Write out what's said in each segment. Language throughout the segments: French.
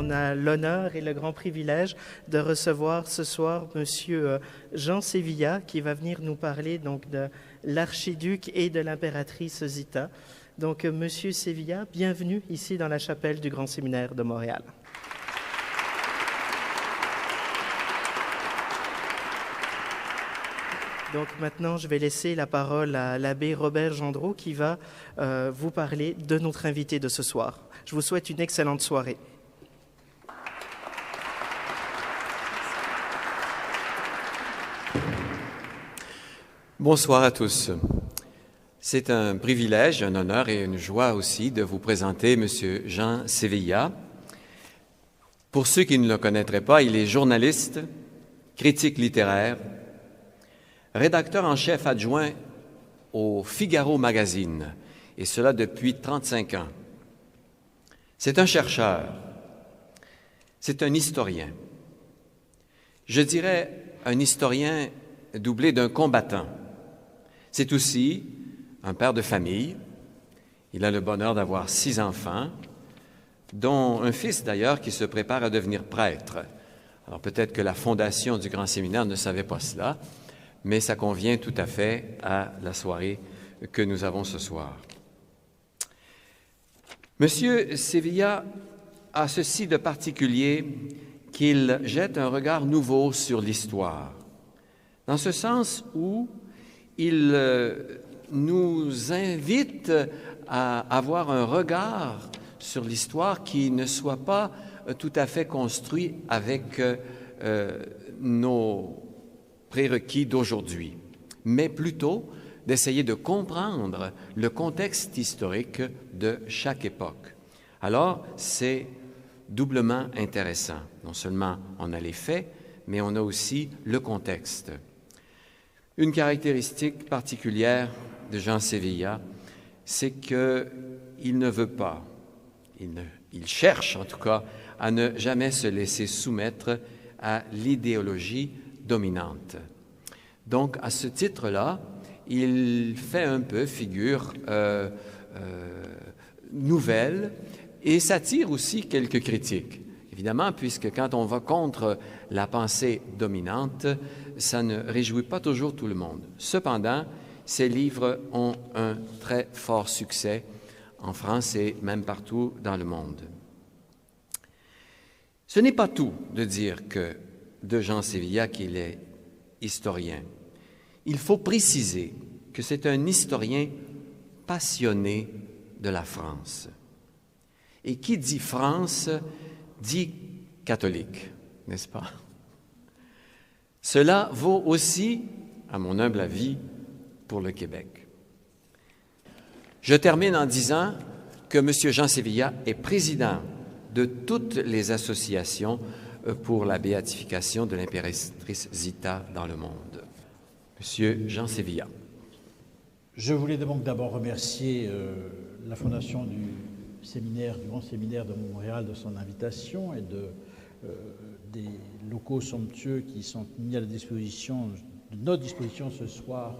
on a l'honneur et le grand privilège de recevoir ce soir Monsieur Jean Sévilla, qui va venir nous parler donc de l'archiduc et de l'impératrice Zita. Donc, Monsieur Sévilla, bienvenue ici dans la chapelle du Grand Séminaire de Montréal. Donc maintenant, je vais laisser la parole à l'abbé Robert Gendreau qui va vous parler de notre invité de ce soir. Je vous souhaite une excellente soirée. Bonsoir à tous. C'est un privilège, un honneur et une joie aussi de vous présenter M. Jean Sévilla. Pour ceux qui ne le connaîtraient pas, il est journaliste, critique littéraire, rédacteur en chef adjoint au Figaro Magazine, et cela depuis 35 ans. C'est un chercheur, c'est un historien. Je dirais un historien doublé d'un combattant. C'est aussi un père de famille. Il a le bonheur d'avoir 6 enfants, dont un fils d'ailleurs qui se prépare à devenir prêtre. Alors peut-être que la fondation du Grand Séminaire ne savait pas cela, mais ça convient tout à fait à la soirée que nous avons ce soir. Monsieur Sévilla a ceci de particulier qu'il jette un regard nouveau sur l'histoire, dans ce sens où il nous invite à avoir un regard sur l'histoire qui ne soit pas tout à fait construit avec nos prérequis d'aujourd'hui, mais plutôt d'essayer de comprendre le contexte historique de chaque époque. Alors, c'est doublement intéressant. Non seulement on a les faits, mais on a aussi le contexte. Une caractéristique particulière de Jean Sévilla, c'est qu'il ne veut pas, il cherche en tout cas à ne jamais se laisser soumettre à l'idéologie dominante. Donc, à ce titre-là, il fait un peu figure nouvelle et s'attire aussi quelques critiques. Évidemment, puisque quand on va contre la pensée dominante, ça ne réjouit pas toujours tout le monde. Cependant, ces livres ont un très fort succès en France et même partout dans le monde. Ce n'est pas tout de dire de Jean Sévilla qu'il est historien. Il faut préciser que c'est un historien passionné de la France. Et qui dit France dit catholique, n'est-ce pas? Cela vaut aussi, à mon humble avis, pour le Québec. Je termine en disant que M. Jean Sévilla est président de toutes les associations pour la béatification de l'impératrice Zita dans le monde. Monsieur Jean Sévilla. Je voulais donc d'abord remercier la Fondation du Grand Séminaire de Montréal de son invitation et des locaux somptueux qui sont mis à la disposition, de notre disposition ce soir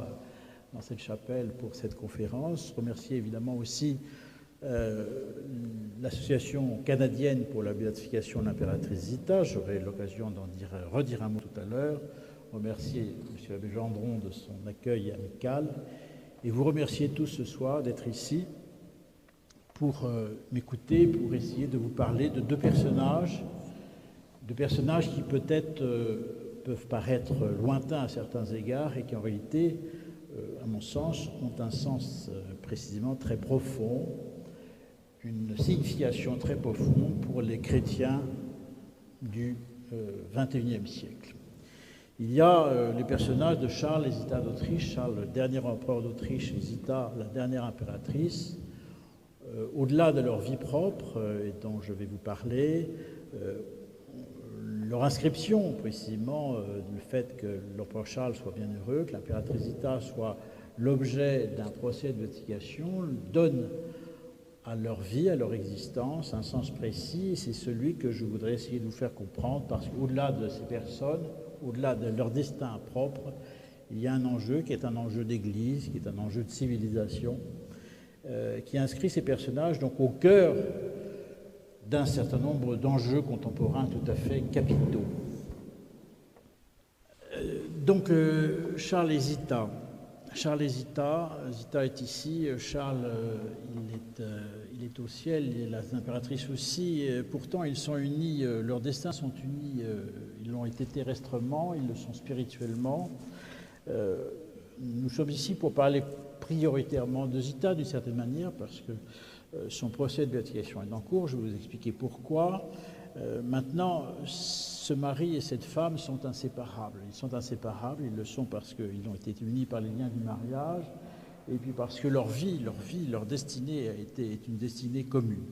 dans cette chapelle pour cette conférence. Remercier évidemment aussi l'Association canadienne pour la béatification de l'impératrice Zita. J'aurai l'occasion d'en redire un mot tout à l'heure. Remercier M. l'abbé Gendron de son accueil amical et vous remercier tous ce soir d'être ici pour m'écouter, pour essayer de vous parler de deux personnages qui peut-être peuvent paraître lointains à certains égards et qui en réalité, à mon sens, ont un sens précisément très profond, une signification très profonde pour les chrétiens du XXIe siècle. Il y a les personnages de Charles et Zita d'Autriche, Charles le dernier empereur d'Autriche et Zita la dernière impératrice. Au-delà de leur vie propre, et dont je vais vous parler, leur inscription, précisément, le fait que l'empereur Charles soit bien heureux, que l'impératrice Zita soit l'objet d'un procès de béatification, donne à leur vie, à leur existence, un sens précis, et c'est celui que je voudrais essayer de vous faire comprendre, parce qu'au-delà de ces personnes, au-delà de leur destin propre, il y a un enjeu qui est un enjeu d'Église, qui est un enjeu de civilisation, qui inscrit ces personnages donc au cœur d'un certain nombre d'enjeux contemporains tout à fait capitaux. Donc, Charles et Zita. Charles et Zita. Zita est ici. Charles, il est au ciel, et l'impératrice aussi. Pourtant, ils sont unis, leurs destins sont unis. Ils l'ont été terrestrement, ils le sont spirituellement. Nous sommes ici pour parler prioritairement de Zita, d'une certaine manière, parce que son procès de béatification est en cours. Je vais vous expliquer pourquoi. Maintenant, ce mari et cette femme sont inséparables. Ils sont inséparables, ils le sont parce qu'ils ont été unis par les liens du mariage, et puis parce que leur leur destinée est une destinée commune.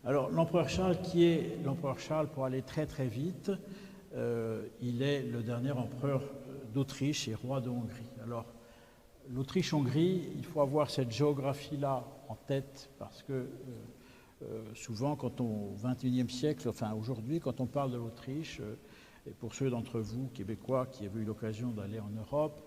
Alors, l'empereur Charles, qui est l'empereur Charles, pour aller très très vite, il est le dernier empereur d'Autriche et roi de Hongrie. Alors, l'Autriche-Hongrie, il faut avoir cette géographie-là en tête, parce que souvent, au XXIe siècle, enfin aujourd'hui, quand on parle de l'Autriche, et pour ceux d'entre vous, Québécois, qui avaient eu l'occasion d'aller en Europe,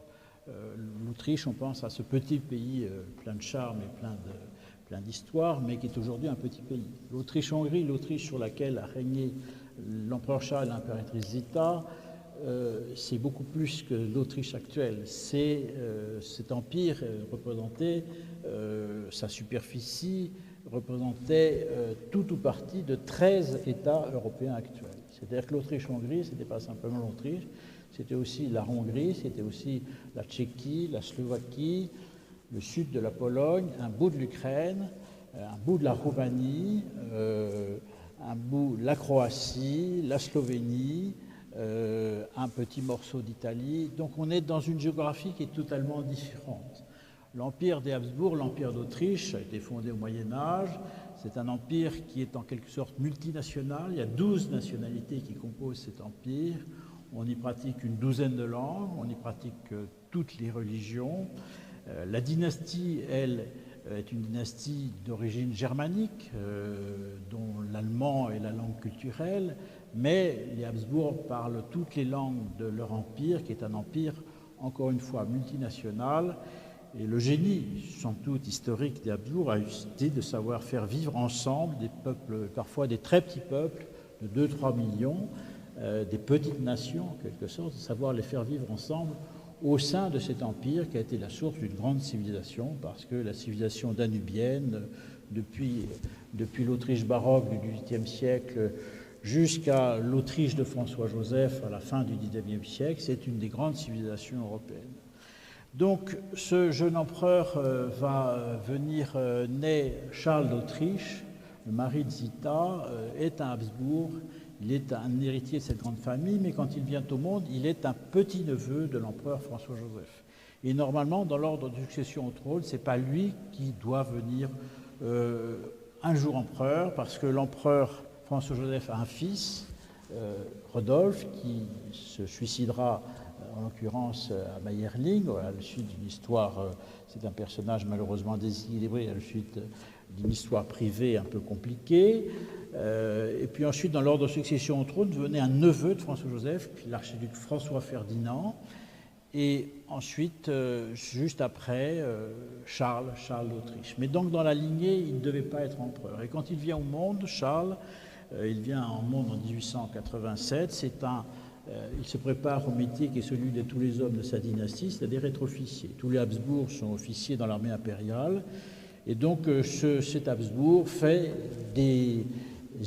l'Autriche, on pense à ce petit pays plein de charme et plein d'histoire, mais qui est aujourd'hui un petit pays. L'Autriche-Hongrie, l'Autriche sur laquelle a régné l'empereur Charles et l'impératrice Zita, c'est beaucoup plus que l'Autriche actuelle. Cet empire représentait sa superficie, représentait tout ou partie de 13 États européens actuels. C'est-à-dire que l'Autriche-Hongrie, ce n'était pas simplement l'Autriche, c'était aussi la Hongrie, c'était aussi la Tchéquie, la Slovaquie, le sud de la Pologne, un bout de l'Ukraine, un bout de la Roumanie, un bout de la Croatie, la Slovénie, un petit morceau d'Italie. Donc on est dans une géographie qui est totalement différente. L'empire des Habsbourg, l'empire d'Autriche, a été fondé au Moyen-Âge. C'est un empire qui est en quelque sorte multinational. Il y a 12 nationalités qui composent cet empire. On y pratique une douzaine de langues, on y pratique toutes les religions. La dynastie, elle, est une dynastie d'origine germanique, dont l'allemand est la langue culturelle, mais les Habsbourg parlent toutes les langues de leur empire, qui est un empire, encore une fois, multinational. Et le génie, sans doute historique des Habsbourg, a été de savoir faire vivre ensemble des peuples, parfois des très petits peuples de 2-3 millions, des petites nations en quelque sorte, de savoir les faire vivre ensemble au sein de cet empire qui a été la source d'une grande civilisation, parce que la civilisation danubienne, depuis l'Autriche baroque du XVIIIe siècle jusqu'à l'Autriche de François-Joseph à la fin du XIXe siècle, c'est une des grandes civilisations européennes. Donc ce jeune empereur va venir naît Charles d'Autriche, le mari de Zita, est un Habsbourg, il est un héritier de cette grande famille, mais quand il vient au monde, il est un petit-neveu de l'empereur François-Joseph. Et normalement, dans l'ordre de succession au trône, ce n'est pas lui qui doit venir un jour empereur, parce que l'empereur François-Joseph a un fils, Rodolphe, qui se suicidera en l'occurrence à Mayerling, à la suite d'une histoire, c'est un personnage malheureusement déséquilibré, à la suite d'une histoire privée un peu compliquée. Et puis ensuite, dans l'ordre de succession au trône, venait un neveu de François-Joseph, l'archiduc François-Ferdinand, et ensuite, juste après, Charles d'Autriche. Mais donc dans la lignée, il ne devait pas être empereur. Et quand il vient au monde, Charles, il vient au monde en 1887, il se prépare au métier qui est celui de tous les hommes de sa dynastie, c'est-à-dire être officier. Tous les Habsbourg sont officiers dans l'armée impériale. Et donc cet Habsbourg fait des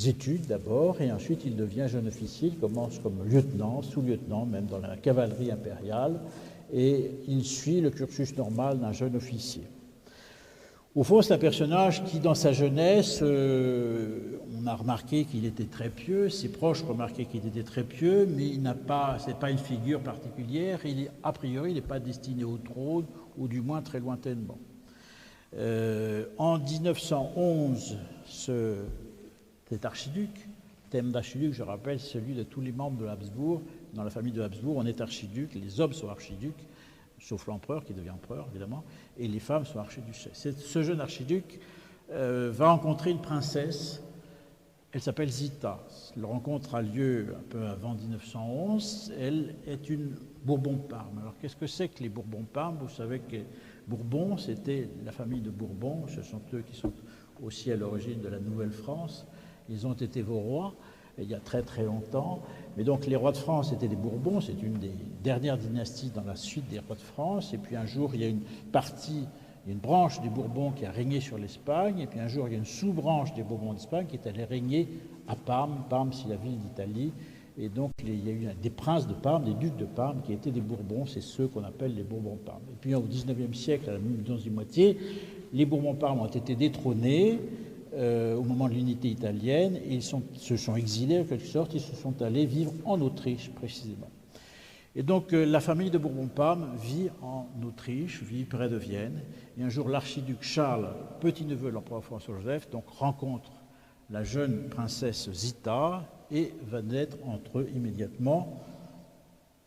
études d'abord, et ensuite il devient jeune officier. Il commence comme lieutenant, sous-lieutenant même dans la cavalerie impériale, et il suit le cursus normal d'un jeune officier. Au fond, c'est un personnage qui, dans sa jeunesse, on a remarqué qu'il était très pieux, ses proches remarquaient qu'il était très pieux, mais ce n'est pas une figure particulière, a priori, il n'est pas destiné au trône, ou du moins très lointainement. En 1911, cet archiduc, thème d'archiduc, je rappelle, celui de tous les membres de l'Habsbourg, dans la famille de Habsbourg, on est archiduc, les hommes sont archiducs, sauf l'empereur qui devient empereur évidemment, et les femmes sont archiduchesses. Ce jeune archiduc va rencontrer une princesse, elle s'appelle Zita. La rencontre a lieu un peu avant 1911, elle est une Bourbon-Parme. Alors qu'est-ce que c'est que les Bourbon-Parme? Vous savez que Bourbon, c'était la famille de Bourbon, ce sont eux qui sont aussi à l'origine de la Nouvelle-France, Ils ont été vos rois il y a très très longtemps. Mais donc les rois de France étaient des Bourbons, c'est une des dernières dynasties dans la suite des rois de France. Et puis un jour, il y a une branche des Bourbons qui a régné sur l'Espagne. Et puis un jour, il y a une sous-branche des Bourbons d'Espagne qui est allée régner à Parme. Parme, c'est la ville d'Italie. Et donc il y a eu des princes de Parme, des ducs de Parme qui étaient des Bourbons. C'est ceux qu'on appelle les Bourbons de Parme. Et puis au XIXe siècle, à la deuxième moitié, les Bourbons de Parme ont été détrônés au moment de l'unité italienne, et ils se sont exilés en quelque sorte, ils se sont allés vivre en Autriche précisément. Et donc la famille de Bourbon-Parme vit en Autriche, vit près de Vienne, et un jour l'archiduc Charles, petit-neveu de l'empereur François-Joseph, donc rencontre la jeune princesse Zita, et va naître entre eux immédiatement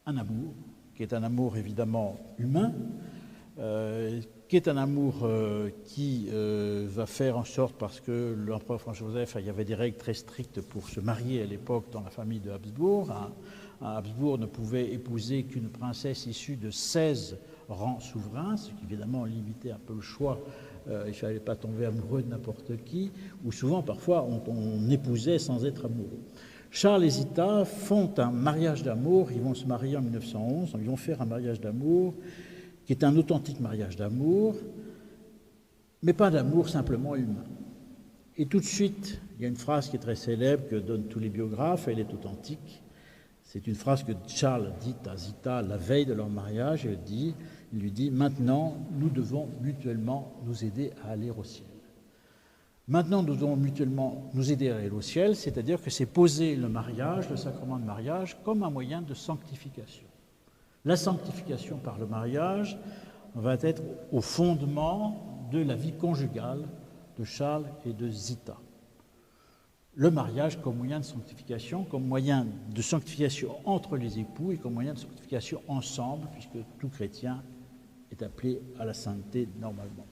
un amour, qui est un amour évidemment humain, qui est un amour qui va faire en sorte, parce que l'empereur François-Joseph, il y avait des règles très strictes pour se marier à l'époque dans la famille de Habsbourg. Un Habsbourg ne pouvait épouser qu'une princesse issue de 16 rangs souverains, ce qui évidemment limitait un peu le choix. Il ne fallait pas tomber amoureux de n'importe qui, ou souvent, parfois, on épousait sans être amoureux. Charles et Zita font un mariage d'amour, ils vont se marier en 1911, ils vont faire un mariage d'amour, qui est un authentique mariage d'amour, mais pas d'amour simplement humain. Et tout de suite, il y a une phrase qui est très célèbre, que donnent tous les biographes, elle est authentique. C'est une phrase que Charles dit à Zita la veille de leur mariage, il lui dit « Maintenant, nous devons mutuellement nous aider à aller au ciel ». Maintenant, nous devons mutuellement nous aider à aller au ciel, c'est-à-dire que c'est poser le mariage, le sacrement de mariage, comme un moyen de sanctification. La sanctification par le mariage va être au fondement de la vie conjugale de Charles et de Zita. Le mariage comme moyen de sanctification entre les époux et comme moyen de sanctification ensemble, puisque tout chrétien est appelé à la sainteté normalement.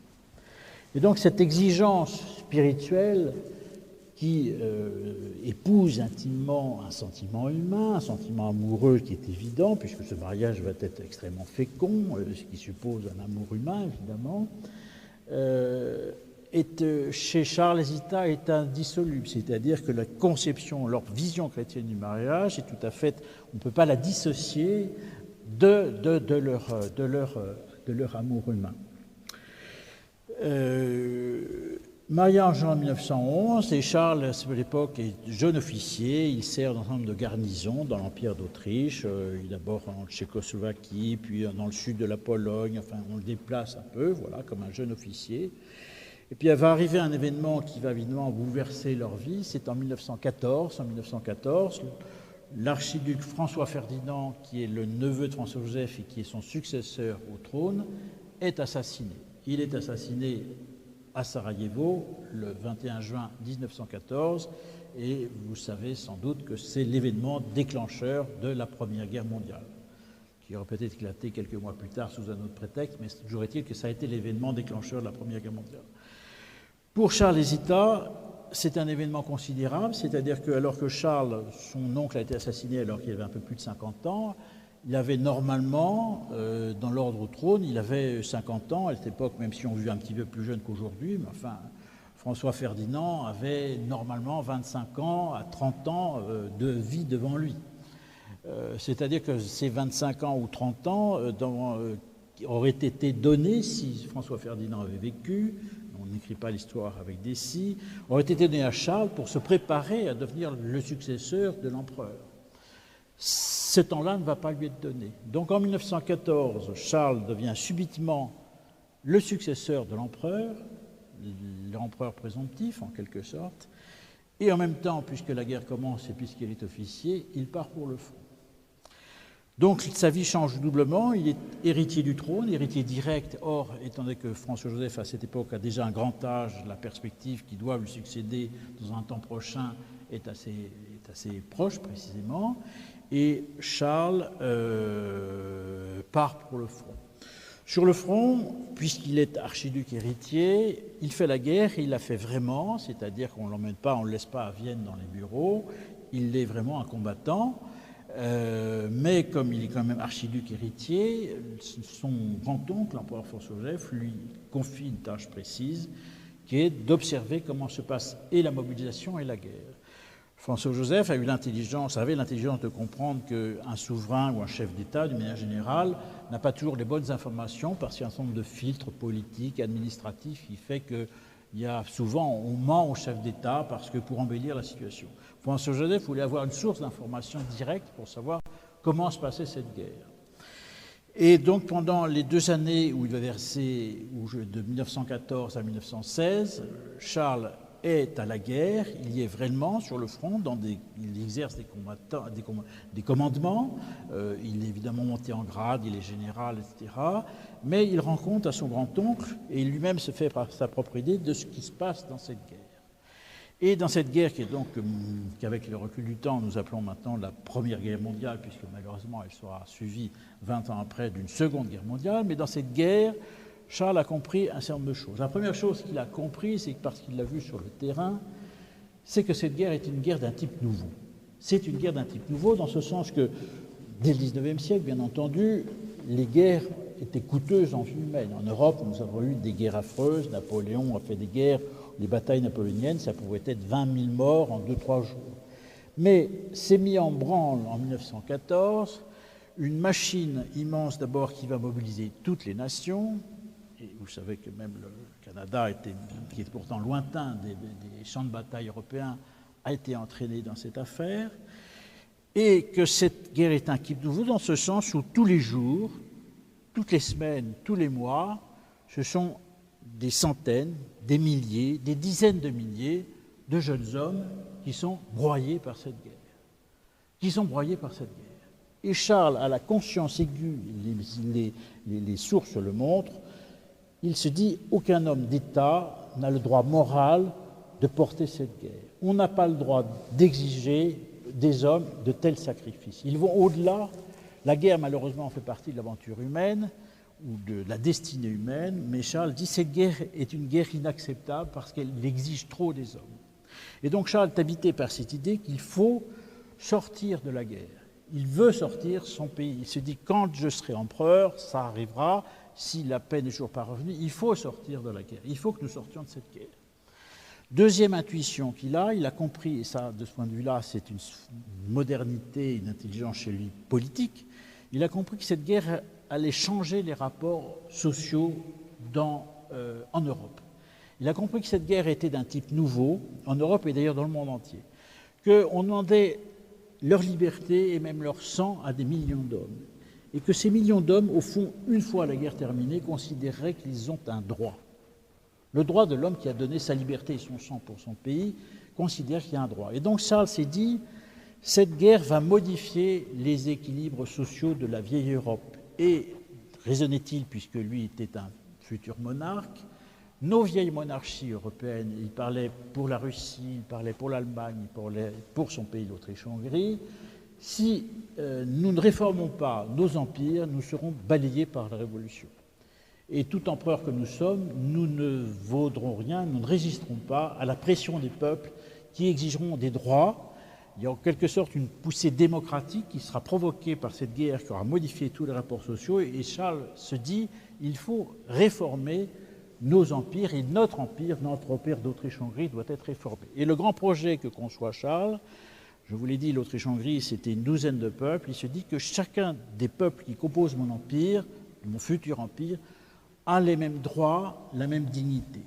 Et donc cette exigence spirituelle qui épouse intimement un sentiment humain, un sentiment amoureux qui est évident, puisque ce mariage va être extrêmement fécond, ce qui suppose un amour humain, évidemment, chez Charles et Zita est indissoluble, c'est-à-dire que la conception, leur vision chrétienne du mariage est tout à fait, on ne peut pas la dissocier de leur amour humain. Mariage en 1911, et Charles, à l'époque, est jeune officier, il sert dans un nombre de garnisons dans l'Empire d'Autriche, d'abord en Tchécoslovaquie, puis dans le sud de la Pologne, enfin on le déplace un peu, voilà, comme un jeune officier. Et puis il va arriver un événement qui va évidemment bouleverser leur vie, c'est en 1914. En 1914, l'archiduc François Ferdinand, qui est le neveu de François-Joseph et qui est son successeur au trône, est assassiné. Il est assassiné à Sarajevo le 21 juin 1914 et vous savez sans doute que c'est l'événement déclencheur de la Première Guerre mondiale, qui aurait peut-être éclaté quelques mois plus tard sous un autre prétexte, mais toujours est-il que ça a été l'événement déclencheur de la Première Guerre mondiale. Pour Charles et Zita, c'est un événement considérable, c'est-à-dire que alors que Charles, son oncle, a été assassiné alors qu'il avait un peu plus de 50 ans, il avait normalement, dans l'ordre au trône, il avait 50 ans, à cette époque, même si on vit un petit peu plus jeune qu'aujourd'hui, mais enfin, François Ferdinand avait normalement 25 ans à 30 ans de vie devant lui. C'est-à-dire que ces 25 ans ou 30 ans auraient été donnés, si François Ferdinand avait vécu, on n'écrit pas l'histoire avec des si, auraient été donnés à Charles pour se préparer à devenir le successeur de l'empereur. Ce temps-là ne va pas lui être donné. Donc en 1914, Charles devient subitement le successeur de l'empereur présomptif en quelque sorte, et en même temps, puisque la guerre commence et puisqu'il est officier, il part pour le front. Donc sa vie change doublement, il est héritier du trône, héritier direct, or étant donné que François-Joseph à cette époque a déjà un grand âge, la perspective qu'il doit lui succéder dans un temps prochain est assez proche précisément, et Charles part pour le front. Sur le front, puisqu'il est archiduc héritier, il fait la guerre, et il la fait vraiment, c'est-à-dire qu'on ne l'emmène pas, on ne le laisse pas à Vienne dans les bureaux, il est vraiment un combattant, mais comme il est quand même archiduc héritier, son grand-oncle, l'empereur François-Joseph, lui confie une tâche précise, qui est d'observer comment se passe et la mobilisation et la guerre. François-Joseph avait l'intelligence de comprendre qu'un souverain ou un chef d'État, d'une manière générale, n'a pas toujours les bonnes informations parce qu'il y a un certain nombre de filtres politiques, administratifs, qui fait qu'il y a souvent, on ment au chef d'État parce que pour embellir la situation. François-Joseph voulait avoir une source d'information directe pour savoir comment se passait cette guerre. Et donc pendant les 2 années où il va verser, de 1914 à 1916, Charles est à la guerre, il y est vraiment sur le front, il exerce des commandements, il est évidemment monté en grade, il est général, etc. Mais il rend compte à son grand-oncle, et lui-même se fait sa propre idée de ce qui se passe dans cette guerre. Et dans cette guerre qu'avec le recul du temps, nous appelons maintenant la Première Guerre mondiale, puisque malheureusement elle sera suivie 20 ans après d'une Seconde Guerre mondiale, mais dans cette guerre, Charles a compris un certain nombre de choses. La première chose qu'il a compris, c'est que parce qu'il l'a vu sur le terrain, c'est que cette guerre est une guerre d'un type nouveau. C'est une guerre d'un type nouveau dans ce sens que, dès le XIXe siècle, bien entendu, les guerres étaient coûteuses en vie humaine. En Europe, nous avons eu des guerres affreuses. Napoléon a fait des guerres, les batailles napoléoniennes, ça pouvait être 20 000 morts en 2-3 jours. Mais c'est mis en branle en 1914 une machine immense d'abord qui va mobiliser toutes les nations. Et vous savez que même le Canada, qui est pourtant lointain des champs de bataille européens, a été entraîné dans cette affaire. Et que cette guerre est un type nouveau dans ce sens où tous les jours, toutes les semaines, tous les mois, ce sont des centaines, des milliers, des dizaines de milliers de jeunes hommes qui sont broyés par cette guerre. Et Charles a la conscience aiguë, les sources le montrent, il se dit aucun homme d'État n'a le droit moral de porter cette guerre. On n'a pas le droit d'exiger des hommes de tels sacrifices. Ils vont au-delà. La guerre, malheureusement, fait partie de l'aventure humaine ou de la destinée humaine, mais Charles dit que cette guerre est une guerre inacceptable parce qu'elle exige trop des hommes. Et donc Charles est habité par cette idée qu'il faut sortir de la guerre. Il veut sortir son pays. Il se dit quand je serai empereur, ça arrivera. Si la paix n'est toujours pas revenue, il faut sortir de la guerre. Il faut que nous sortions de cette guerre. Deuxième intuition qu'il a, il a compris, et ça, de ce point de vue-là, c'est une modernité, une intelligence chez lui politique, il a compris que cette guerre allait changer les rapports sociaux en Europe. Il a compris que cette guerre était d'un type nouveau, en Europe et d'ailleurs dans le monde entier, qu'on demandait leur liberté et même leur sang à des millions d'hommes. Et que ces millions d'hommes, au fond, une fois la guerre terminée, considéreraient qu'ils ont un droit. Le droit de l'homme qui a donné sa liberté et son sang pour son pays considère qu'il y a un droit. Et donc Charles s'est dit, cette guerre va modifier les équilibres sociaux de la vieille Europe. Et, raisonnait-il, puisque lui était un futur monarque, nos vieilles monarchies européennes, il parlait pour la Russie, il parlait pour l'Allemagne, pour son pays, l'Autriche-Hongrie, si nous ne réformons pas nos empires, nous serons balayés par la Révolution. Et tout empereur que nous sommes, nous ne vaudrons rien, nous ne résisterons pas à la pression des peuples qui exigeront des droits. Il y a en quelque sorte une poussée démocratique qui sera provoquée par cette guerre qui aura modifié tous les rapports sociaux. Et Charles se dit, il faut réformer nos empires et notre empire d'Autriche-Hongrie doit être réformé. Et le grand projet que conçoit Charles, je vous l'ai dit, l'Autriche-Hongrie, c'était une douzaine de peuples. Il se dit que chacun des peuples qui composent mon empire, mon futur empire, a les mêmes droits, la même dignité.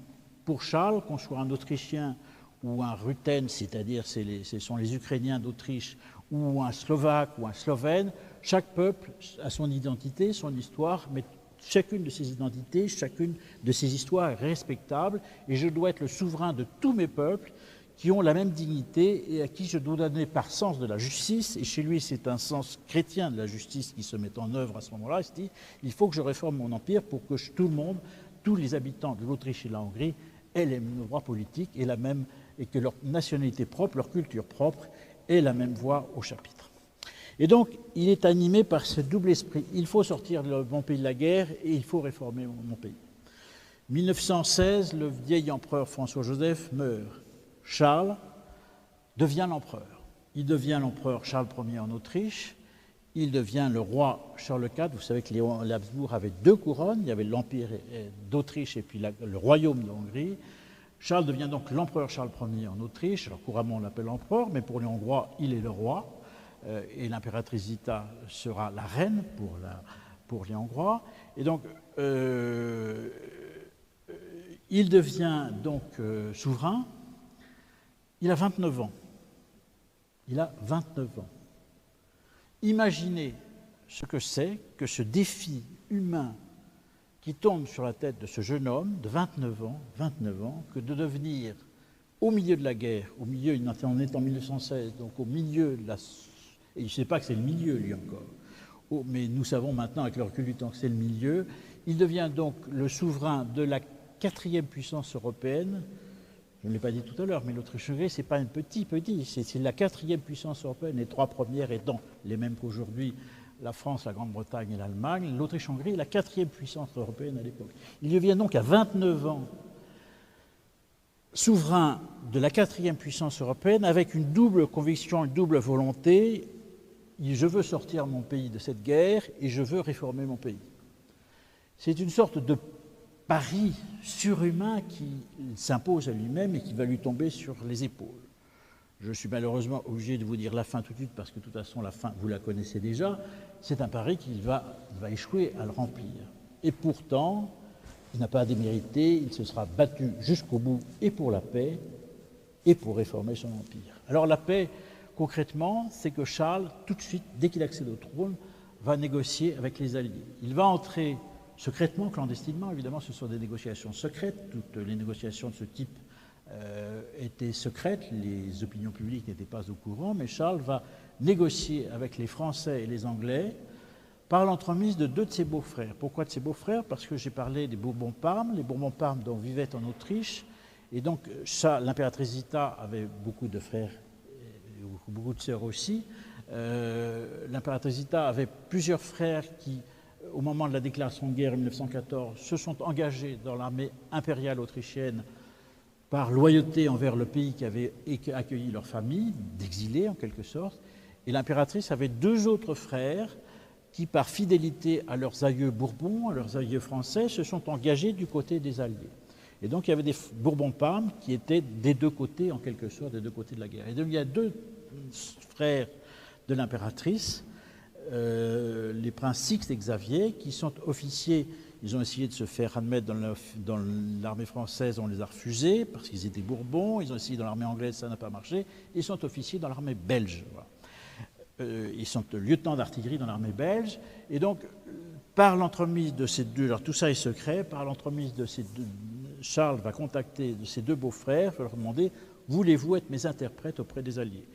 Pour Charles, qu'on soit un Autrichien ou un Ruthène, c'est-à-dire ce sont les Ukrainiens d'Autriche, ou un Slovaque ou un Slovène, chaque peuple a son identité, son histoire, mais chacune de ces identités, chacune de ces histoires est respectable, et je dois être le souverain de tous mes peuples qui ont la même dignité et à qui je dois donner par sens de la justice, et chez lui c'est un sens chrétien de la justice qui se met en œuvre à ce moment-là, il se dit, il faut que je réforme mon empire pour que tout le monde, tous les habitants de l'Autriche et de la Hongrie aient les mêmes droits politiques et que leur nationalité propre, leur culture propre ait la même voix au chapitre. Et donc, il est animé par ce double esprit. Il faut sortir de mon pays de la guerre et il faut réformer mon pays. 1916, le vieil empereur François-Joseph meurt. Charles devient l'empereur. Il devient l'empereur Charles Ier en Autriche. Il devient le roi Charles IV. Vous savez que les Habsbourg avaient deux couronnes. Il y avait l'empire d'Autriche et puis le royaume de Hongrie. Charles devient donc l'empereur Charles Ier en Autriche. Alors couramment on l'appelle empereur, mais pour les Hongrois, il est le roi. Et l'impératrice Zita sera la reine pour les Hongrois. Et donc, il devient donc souverain. Il a 29 ans. Il a 29 ans. Imaginez ce que c'est que ce défi humain qui tombe sur la tête de ce jeune homme de 29 ans, que de devenir au milieu de la guerre, on est en 1916, donc au milieu de la... Et il ne sait pas que c'est le milieu, lui encore. Mais nous savons maintenant, avec le recul du temps, que c'est le milieu. Il devient donc le souverain de la 4e puissance européenne. Je ne l'ai pas dit tout à l'heure, mais l'Autriche-Hongrie, ce n'est pas un petit, c'est la 4e puissance européenne, les 3 premières étant les mêmes qu'aujourd'hui, la France, la Grande-Bretagne et l'Allemagne. L'Autriche-Hongrie est la 4e puissance européenne à l'époque. Il devient donc à 29 ans souverain de la 4e puissance européenne avec une double conviction, une double volonté. Je veux sortir mon pays de cette guerre et je veux réformer mon pays. C'est une sorte de pari surhumain qui s'impose à lui-même et qui va lui tomber sur les épaules. Je suis malheureusement obligé de vous dire la fin tout de suite parce que de toute façon la fin vous la connaissez déjà. C'est un pari qu'il va échouer à le remplir. Et pourtant, il n'a pas à démériter, il se sera battu jusqu'au bout et pour la paix et pour réformer son empire. Alors la paix, concrètement, c'est que Charles, tout de suite, dès qu'il accède au trône, va négocier avec les Alliés. Il va entrer secrètement, clandestinement, évidemment, ce sont des négociations secrètes. Toutes les négociations de ce type étaient secrètes, les opinions publiques n'étaient pas au courant, mais Charles va négocier avec les Français et les Anglais par l'entremise de 2 de ses beaux-frères. Pourquoi de ses beaux-frères? Parce que j'ai parlé des Bourbons-Parme, les Bourbons-Parme dont vivaient en Autriche, et donc l'impératrice Zita avait beaucoup de frères, beaucoup de sœurs aussi. L'impératrice Zita avait plusieurs frères qui, au moment de la déclaration de guerre en 1914, se sont engagés dans l'armée impériale autrichienne par loyauté envers le pays qui avait accueilli leur famille, d'exilés en quelque sorte. Et l'impératrice avait 2 autres frères qui, par fidélité à leurs aïeux bourbons, à leurs aïeux français, se sont engagés du côté des Alliés. Et donc il y avait des Bourbons-Parme qui étaient des 2 côtés, en quelque sorte, des 2 côtés de la guerre. Et donc il y a 2 frères de l'impératrice, les princes Sixte et Xavier, qui sont officiers. Ils ont essayé de se faire admettre dans l'armée française, on les a refusés parce qu'ils étaient Bourbons. Ils ont essayé dans l'armée anglaise, ça n'a pas marché. Ils sont officiers dans l'armée belge. Voilà. Ils sont lieutenants d'artillerie dans l'armée belge. Et donc, par l'entremise de ces 2, alors tout ça est secret, par l'entremise de ces 2, Charles va contacter ces 2 beaux-frères, va leur demander « Voulez-vous être mes interprètes auprès des Alliés ?»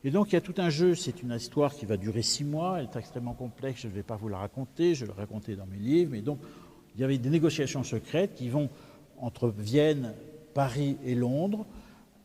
Et donc il y a tout un jeu, c'est une histoire qui va durer 6 mois, elle est extrêmement complexe, je ne vais pas vous la raconter, je vais le raconter dans mes livres, mais donc il y avait des négociations secrètes qui vont entre Vienne, Paris et Londres,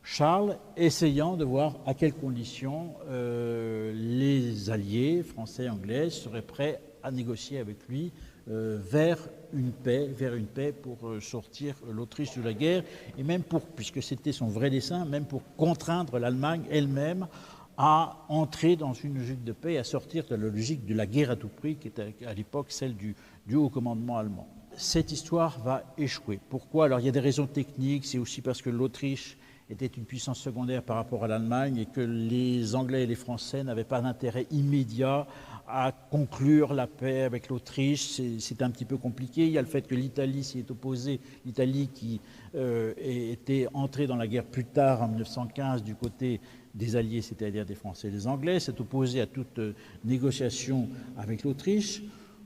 Charles essayant de voir à quelles conditions les Alliés, français et anglais, seraient prêts à négocier avec lui vers une paix pour sortir l'Autriche de la guerre, et même pour, puisque c'était son vrai dessein, même pour contraindre l'Allemagne elle-même à entrer dans une logique de paix, à sortir de la logique de la guerre à tout prix, qui était à l'époque celle du haut commandement allemand. Cette histoire va échouer. Pourquoi? Alors il y a des raisons techniques, c'est aussi parce que l'Autriche était une puissance secondaire par rapport à l'Allemagne et que les Anglais et les Français n'avaient pas d'intérêt immédiat à conclure la paix avec l'Autriche. C'est un petit peu compliqué. Il y a le fait que l'Italie s'y est opposée, l'Italie qui était entrée dans la guerre plus tard, en 1915, du côté des Alliés, c'est-à-dire des Français et des Anglais, s'est opposée à toute négociation avec l'Autriche.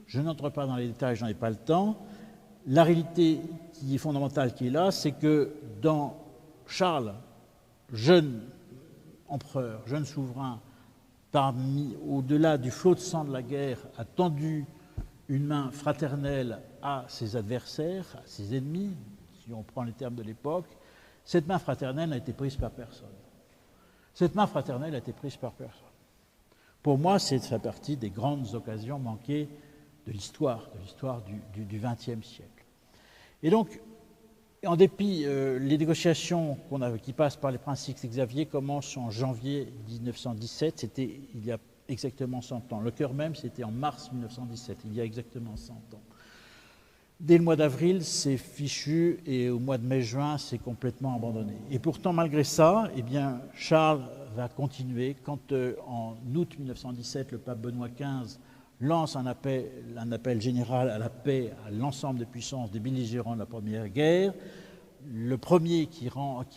Je n'entre pas dans les détails, je n'en ai pas le temps. La réalité qui est fondamentale qui est là, c'est que dans Charles, jeune empereur, jeune souverain, au-delà du flot de sang de la guerre, a tendu une main fraternelle à ses adversaires, à ses ennemis, si on prend les termes de l'époque. Cette main fraternelle n'a été prise par personne. Cette main fraternelle a été prise par personne. Pour moi, c'est fait partie des grandes occasions manquées de l'histoire du XXe siècle. Et donc, en dépit, les négociations qui passent par les princes Sixte et Xavier commencent en janvier 1917, c'était il y a exactement 100 ans. Le cœur même, c'était en mars 1917, il y a exactement 100 ans. Dès le mois d'avril, c'est fichu et au mois de mai-juin, c'est complètement abandonné. Et pourtant, malgré ça, eh bien, Charles va continuer. Quand en août 1917, le pape Benoît XV lance un appel général à la paix à l'ensemble des puissances des belligérants de la Première Guerre, le premier qui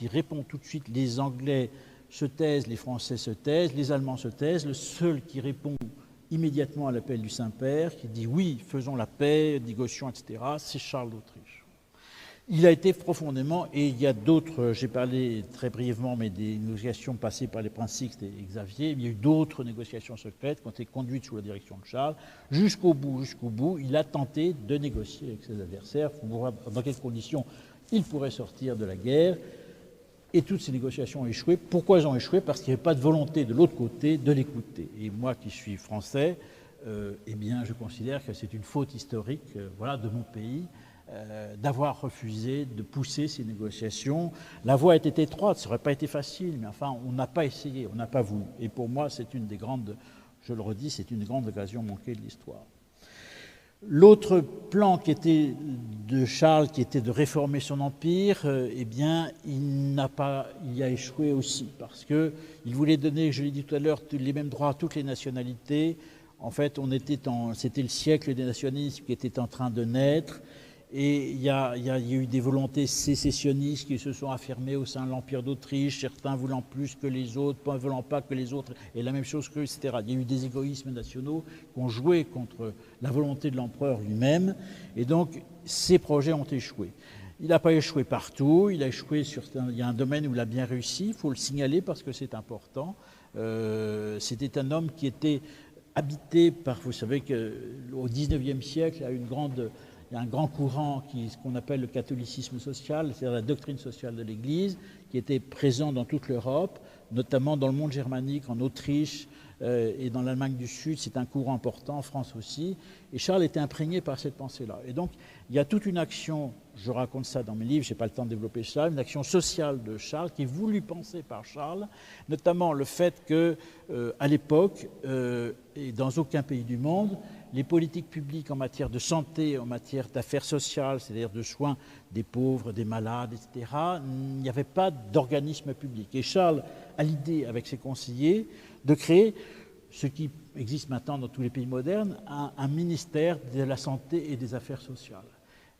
répond tout de suite, les Anglais se taisent, les Français se taisent, les Allemands se taisent, le seul qui répond immédiatement à l'appel du Saint-Père, qui dit oui, faisons la paix, négocions, etc., c'est Charles d'Autriche. Il a été profondément, et il y a d'autres, j'ai parlé très brièvement, mais des négociations passées par les princes Sixte et Xavier, mais il y a eu d'autres négociations secrètes qui ont été conduites sous la direction de Charles. Jusqu'au bout, il a tenté de négocier avec ses adversaires pour voir dans quelles conditions il pourrait sortir de la guerre. Et toutes ces négociations ont échoué. Pourquoi elles ont échoué? Parce qu'il n'y avait pas de volonté de l'autre côté de l'écouter. Et moi qui suis français, eh bien, je considère que c'est une faute historique de mon pays d'avoir refusé de pousser ces négociations. La voie était étroite, ça n'aurait pas été facile, mais enfin, on n'a pas essayé, on n'a pas voulu. Et pour moi, c'est une des grandes, je le redis, c'est une grande occasion manquée de l'histoire. L'autre plan qui était de Charles, qui était de réformer son empire, eh bien, il a échoué aussi, parce qu'il voulait donner, je l'ai dit tout à l'heure, les mêmes droits à toutes les nationalités. En fait, c'était le siècle des nationalismes qui était en train de naître, et il y a eu des volontés sécessionnistes qui se sont affirmées au sein de l'Empire d'Autriche, certains voulant plus que les autres, pas voulant pas que les autres aient la même chose qu'eux, etc. Il y a eu des égoïsmes nationaux qui ont joué contre la volonté de l'empereur lui-même, et donc ces projets ont échoué. Il n'a pas échoué partout, il a échoué il y a un domaine où il a bien réussi, il faut le signaler parce que c'est important. C'était un homme qui était habité par, vous savez qu'au XIXe siècle, il y a un grand courant ce qu'on appelle le catholicisme social, c'est-à-dire la doctrine sociale de l'Église, qui était présent dans toute l'Europe, notamment dans le monde germanique, en Autriche et dans l'Allemagne du Sud. C'est un courant important, en France aussi. Et Charles était imprégné par cette pensée-là. Et donc, il y a toute une action, je raconte ça dans mes livres, je n'ai pas le temps de développer ça, une action sociale de Charles qui est voulue penser par Charles, notamment le fait qu'à l'époque, et dans aucun pays du monde, les politiques publiques en matière de santé, en matière d'affaires sociales, c'est-à-dire de soins des pauvres, des malades, etc., il n'y avait pas d'organisme public. Et Charles a l'idée, avec ses conseillers, de créer ce qui existe maintenant dans tous les pays modernes, un ministère de la santé et des affaires sociales.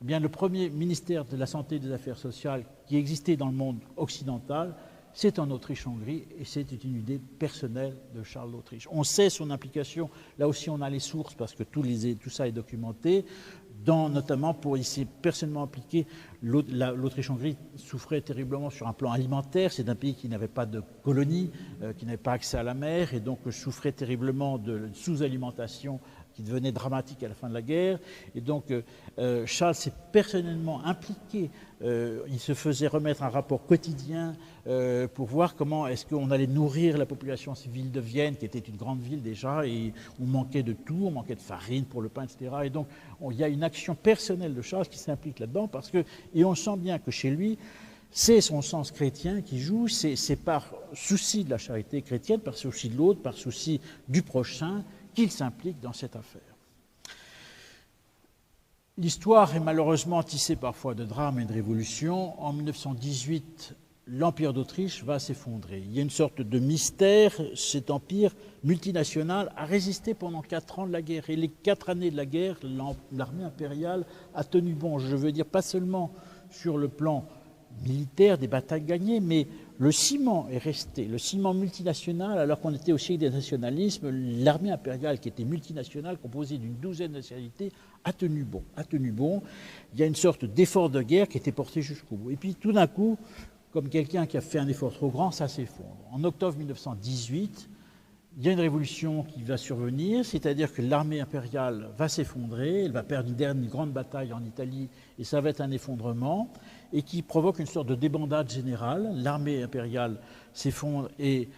Eh bien, le premier ministère de la santé et des affaires sociales qui existait dans le monde occidental, c'est en Autriche-Hongrie, et c'est une idée personnelle de Charles d'Autriche. On sait son implication, là aussi on a les sources, parce que tout ça est documenté, notamment il s'est personnellement impliqué. L'Autriche-Hongrie souffrait terriblement sur un plan alimentaire, c'est un pays qui n'avait pas de colonie, qui n'avait pas accès à la mer, et donc souffrait terriblement de sous-alimentation qui devenait dramatique à la fin de la guerre. Et donc Charles s'est personnellement impliqué, il se faisait remettre un rapport quotidien pour voir comment est-ce qu'on allait nourrir la population civile de Vienne, qui était une grande ville déjà, et on manquait de tout, on manquait de farine pour le pain, etc. Et donc il y a une action personnelle de Charles qui s'implique là-dedans, et on sent bien que chez lui, c'est son sens chrétien qui joue, c'est par souci de la charité chrétienne, par souci de l'autre, par souci du prochain, qu'il s'implique dans cette affaire. L'histoire est malheureusement tissée parfois de drames et de révolutions. En 1918, l'Empire d'Autriche va s'effondrer. Il y a une sorte de mystère. Cet empire multinational a résisté pendant 4 ans de la guerre. Et les 4 années de la guerre, l'armée impériale a tenu bon. Je veux dire, pas seulement sur le plan militaire, des batailles gagnées, mais le ciment est resté, le ciment multinational, alors qu'on était au siècle des nationalismes, l'armée impériale qui était multinationale, composée d'une douzaine de nationalités, a tenu bon. Il y a une sorte d'effort de guerre qui était porté jusqu'au bout. Et puis tout d'un coup, comme quelqu'un qui a fait un effort trop grand, ça s'effondre. En octobre 1918, il y a une révolution qui va survenir, c'est-à-dire que l'armée impériale va s'effondrer, elle va perdre une grande bataille en Italie, et ça va être un effondrement, et qui provoque une sorte de débandade générale. L'armée impériale s'effondre et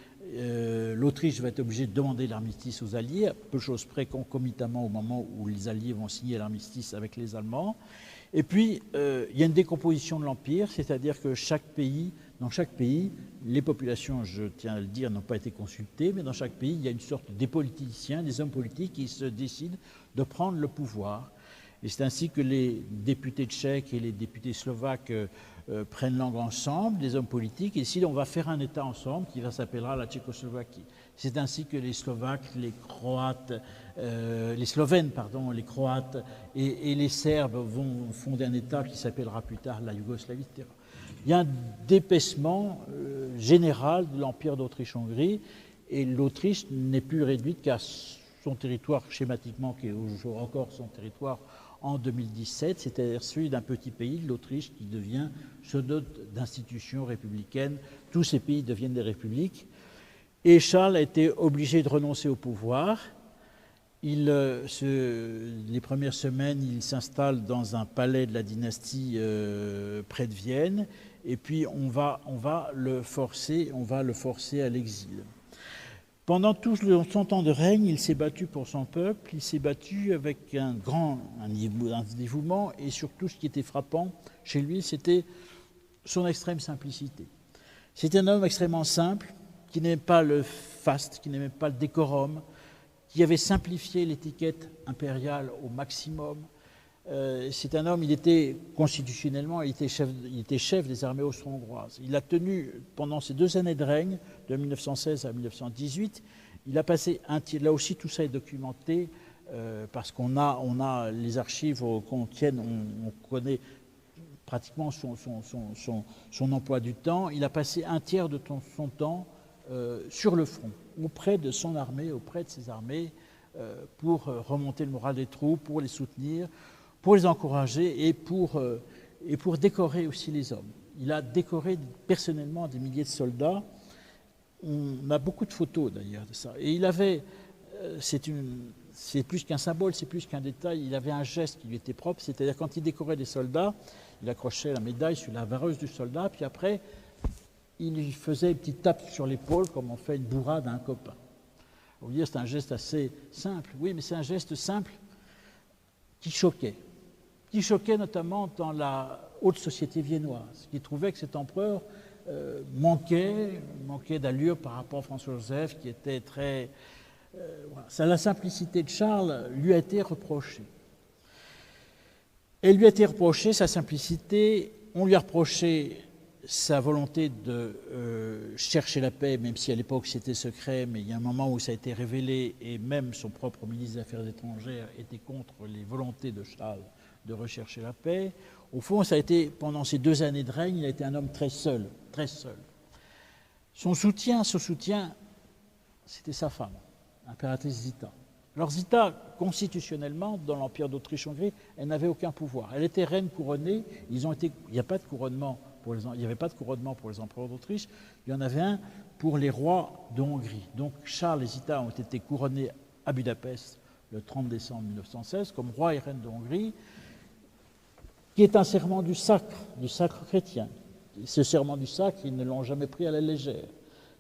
l'Autriche va être obligée de demander l'armistice aux Alliés, à peu de choses près concomitamment au moment où les Alliés vont signer l'armistice avec les Allemands. Et puis, il y a une décomposition de l'Empire, c'est-à-dire que dans chaque pays, les populations, je tiens à le dire, n'ont pas été consultées, mais dans chaque pays, il y a une sorte des politiciens, des hommes politiques qui se décident de prendre le pouvoir. Et c'est ainsi que les députés tchèques et les députés slovaques prennent langue ensemble, des hommes politiques, et décident on va faire un État ensemble qui s'appellera la Tchécoslovaquie. C'est ainsi que les Slovaques, les Croates, les Slovènes, pardon, les Croates et les Serbes vont fonder un État qui s'appellera plus tard la Yougoslavie, etc. Il y a un dépaissement général de l'Empire d'Autriche-Hongrie, et l'Autriche n'est plus réduite qu'à son territoire schématiquement, qui est encore son territoire en 2017, c'est-à-dire celui d'un petit pays, l'Autriche, qui se dote d'institutions républicaines. Tous ces pays deviennent des républiques. Et Charles a été obligé de renoncer au pouvoir. Les premières semaines, il s'installe dans un palais de la dynastie près de Vienne, et puis on va le forcer à l'exil. Pendant tout son temps de règne, il s'est battu pour son peuple, il s'est battu avec un dévouement, et surtout ce qui était frappant chez lui, c'était son extrême simplicité. C'était un homme extrêmement simple, qui n'aimait pas le faste, qui n'aimait pas le décorum, qui avait simplifié l'étiquette impériale au maximum. C'est un homme, il était constitutionnellement, il était chef des armées austro-hongroises. Il a tenu, pendant ces 2 années de règne, de 1916 à 1918, il a passé là aussi tout ça est documenté, parce qu'on a les archives contiennent, on connaît pratiquement son emploi du temps. Il a passé un tiers de son temps sur le front, auprès de son armée, auprès de ses armées, pour remonter le moral des troupes, pour les soutenir, pour les encourager et pour décorer aussi les hommes. Il a décoré personnellement des milliers de soldats. On a beaucoup de photos d'ailleurs de ça. Et il avait, c'est plus qu'un symbole, c'est plus qu'un détail, il avait un geste qui lui était propre, c'est-à-dire quand il décorait des soldats, il accrochait la médaille sur la vareuse du soldat, puis après, il lui faisait une petite tape sur l'épaule comme on fait une bourrade à un copain. Vous voyez, c'est un geste assez simple. Oui, mais c'est un geste simple qui choquait notamment dans la haute société viennoise, qui trouvait que cet empereur manquait d'allure par rapport à François-Joseph, qui était très... voilà. La simplicité de Charles lui a été reprochée. Elle lui a été reprochée, sa simplicité, on lui a reproché sa volonté de chercher la paix, même si à l'époque c'était secret, mais il y a un moment où ça a été révélé, et même son propre ministre des Affaires étrangères était contre les volontés de Charles de rechercher la paix. Au fond, ça a été, pendant ces 2 années de règne, il a été un homme très seul, très seul. Son soutien, c'était sa femme, l'impératrice Zita. Alors Zita, constitutionnellement, dans l'Empire d'Autriche-Hongrie, elle n'avait aucun pouvoir. Elle était reine couronnée, il n'y avait pas de couronnement pour les empereurs d'Autriche, il y en avait un pour les rois de Hongrie. Donc Charles et Zita ont été couronnés à Budapest le 30 décembre 1916 comme roi et reine de Hongrie, qui est un serment du sacre chrétien. Ce serment du sacre, ils ne l'ont jamais pris à la légère.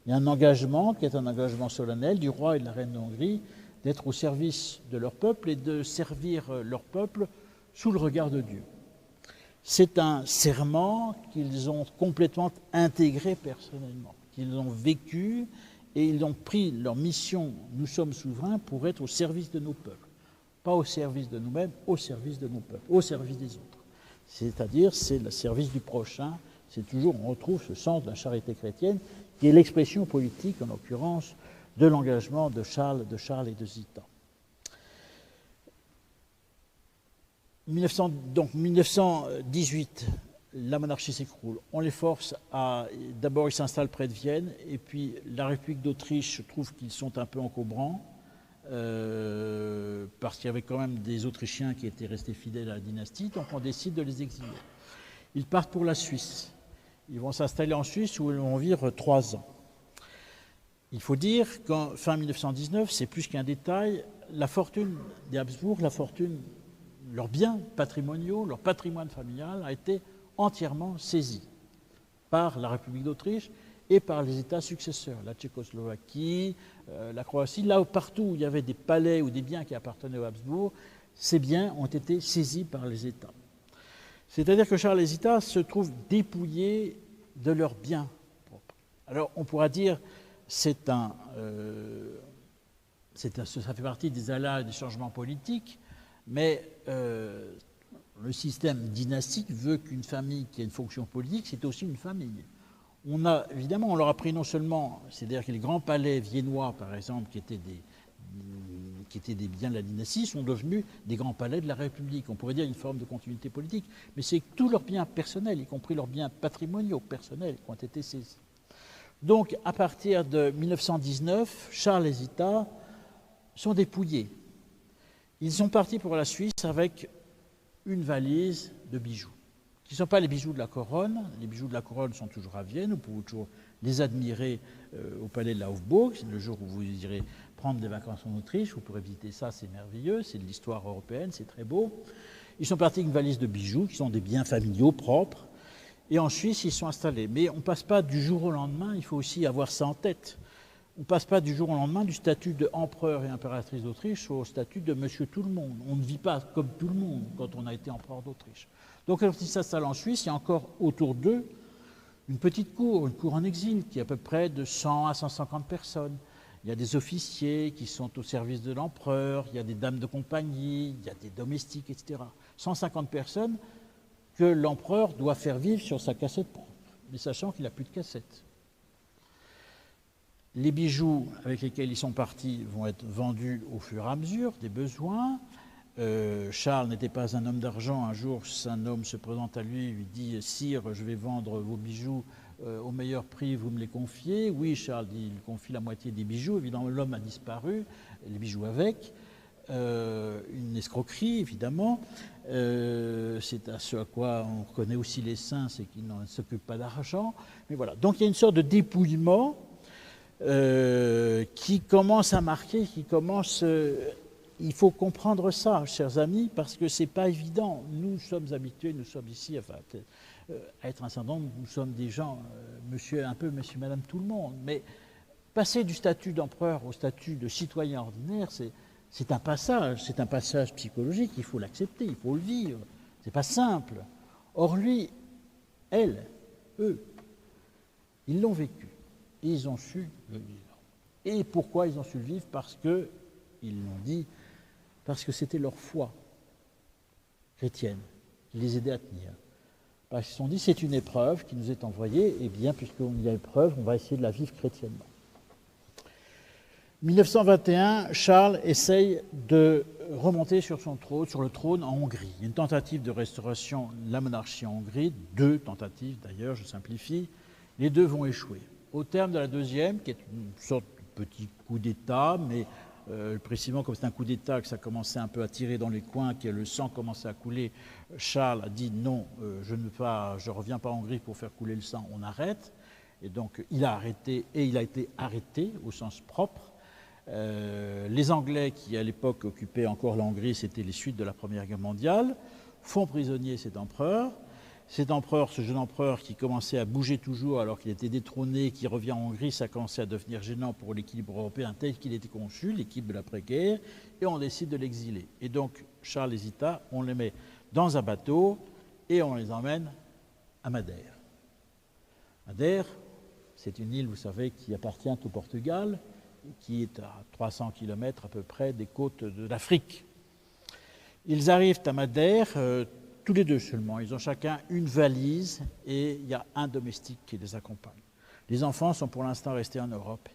Il y a un engagement qui est un engagement solennel du roi et de la reine de Hongrie d'être au service de leur peuple et de servir leur peuple sous le regard de Dieu. C'est un serment qu'ils ont complètement intégré personnellement, qu'ils ont vécu et ils ont pris leur mission, nous sommes souverains, pour être au service de nos peuples. Pas au service de nous-mêmes, au service de nos peuples, au service des autres. C'est-à-dire, c'est le service du prochain, c'est toujours, on retrouve ce sens de la charité chrétienne, qui est l'expression politique, en l'occurrence, de l'engagement de Charles et de Zita. 1918, la monarchie s'écroule. On les force d'abord ils s'installent près de Vienne, et puis la République d'Autriche trouve qu'ils sont un peu encombrants, parce qu'il y avait quand même des Autrichiens qui étaient restés fidèles à la dynastie, donc on décide de les exiler. Ils partent pour la Suisse. Ils vont s'installer en Suisse où ils vont vivre 3 ans. Il faut dire qu'en fin 1919, c'est plus qu'un détail, la fortune des Habsbourg, leurs biens patrimoniaux, leur patrimoine familial a été entièrement saisi par la République d'Autriche et par les États successeurs, la Tchécoslovaquie, la Croatie. Là où partout où il y avait des palais ou des biens qui appartenaient aux Habsbourg, ces biens ont été saisis par les États. C'est-à-dire que Charles et Zita se trouvent dépouillés de leurs biens propres. Alors on pourra dire ça fait partie des aléas et des changements politiques, mais le système dynastique veut qu'une famille qui a une fonction politique, c'est aussi une famille. Évidemment, on leur a pris non seulement, c'est-à-dire que les grands palais viennois, par exemple, qui étaient des biens de la dynastie, sont devenus des grands palais de la République. On pourrait dire une forme de continuité politique, mais c'est tous leurs biens personnels, y compris leurs biens patrimoniaux personnels, qui ont été saisis. Donc, à partir de 1919, Charles et Zita sont dépouillés. Ils sont partis pour la Suisse avec une valise de bijoux, qui ne sont pas les bijoux de la couronne. Les bijoux de la couronne sont toujours à Vienne, vous pouvez toujours les admirer au palais de la Hofburg. Le jour où vous irez prendre des vacances en Autriche, vous pourrez visiter ça, c'est merveilleux, c'est de l'histoire européenne, c'est très beau. Ils sont partis avec une valise de bijoux, qui sont des biens familiaux propres, et en Suisse, ils sont installés. Mais on ne passe pas du jour au lendemain, il faut aussi avoir ça en tête. On ne passe pas du jour au lendemain du statut d'empereur et impératrice d'Autriche au statut de monsieur tout le monde. On ne vit pas comme tout le monde quand on a été empereur d'Autriche. Donc quand ils s'installent en Suisse, il y a encore autour d'eux une petite cour, une cour en exil, qui est à peu près de 100 à 150 personnes. Il y a des officiers qui sont au service de l'empereur, il y a des dames de compagnie, il y a des domestiques, etc. 150 personnes que l'empereur doit faire vivre sur sa cassette propre, mais sachant qu'il n'a plus de cassette. Les bijoux avec lesquels ils sont partis vont être vendus au fur et à mesure des besoins. Charles n'était pas un homme d'argent. Un jour, un homme se présente à lui, lui dit « Sire, je vais vendre vos bijoux au meilleur prix, vous me les confiez ?» Oui, Charles dit, il confie la moitié des bijoux. Évidemment, l'homme a disparu, les bijoux avec. Une escroquerie, évidemment. C'est à ce à quoi on reconnaît aussi les saints, c'est qu'ils ne s'occupent pas d'argent. Mais voilà. Donc il y a une sorte de dépouillement qui commence à marquer, il faut comprendre ça, chers amis, parce que ce n'est pas évident. Nous sommes habitués, nous sommes ici, à être un certain nombre, nous sommes des gens, monsieur, madame, tout le monde. Mais passer du statut d'empereur au statut de citoyen ordinaire, c'est un passage psychologique, il faut l'accepter, il faut le vivre. Ce n'est pas simple. Or lui, elle, eux, ils l'ont vécu. Et ils ont su le vivre. Et pourquoi ils ont su le vivre? Parce que, ils l'ont dit, parce que c'était leur foi chrétienne qui les aidait à tenir. Parce qu'ils se sont dit, c'est une épreuve qui nous est envoyée, et bien, puisqu'on y a épreuve, on va essayer de la vivre chrétiennement. 1921, Charles essaye de remonter sur le trône en Hongrie. Il y a une tentative de restauration de la monarchie en Hongrie, 2 tentatives d'ailleurs, je simplifie. Les 2 vont échouer. Au terme de la deuxième, qui est une sorte de petit coup d'État, mais précisément comme c'est un coup d'État, que ça commençait un peu à tirer dans les coins, que le sang commençait à couler, Charles a dit non, je ne reviens pas en Hongrie pour faire couler le sang, on arrête. Et donc il a arrêté, et il a été arrêté au sens propre. Les Anglais, qui à l'époque occupaient encore la Hongrie, c'était les suites de la Première Guerre mondiale, font prisonnier cet empereur. Cet empereur, ce jeune empereur qui commençait à bouger toujours alors qu'il était détrôné, qui revient en Hongrie, ça commençait à devenir gênant pour l'équilibre européen tel qu'il était conçu, l'équipe de l'après-guerre, et on décide de l'exiler. Et donc Charles et Zita, on les met dans un bateau et on les emmène à Madère. Madère, c'est une île, vous savez, qui appartient au Portugal, qui est à 300 km à peu près des côtes de l'Afrique. Ils arrivent à Madère, tous les 2 seulement. Ils ont chacun une valise et il y a un domestique qui les accompagne. Les enfants sont pour l'instant restés en Europe.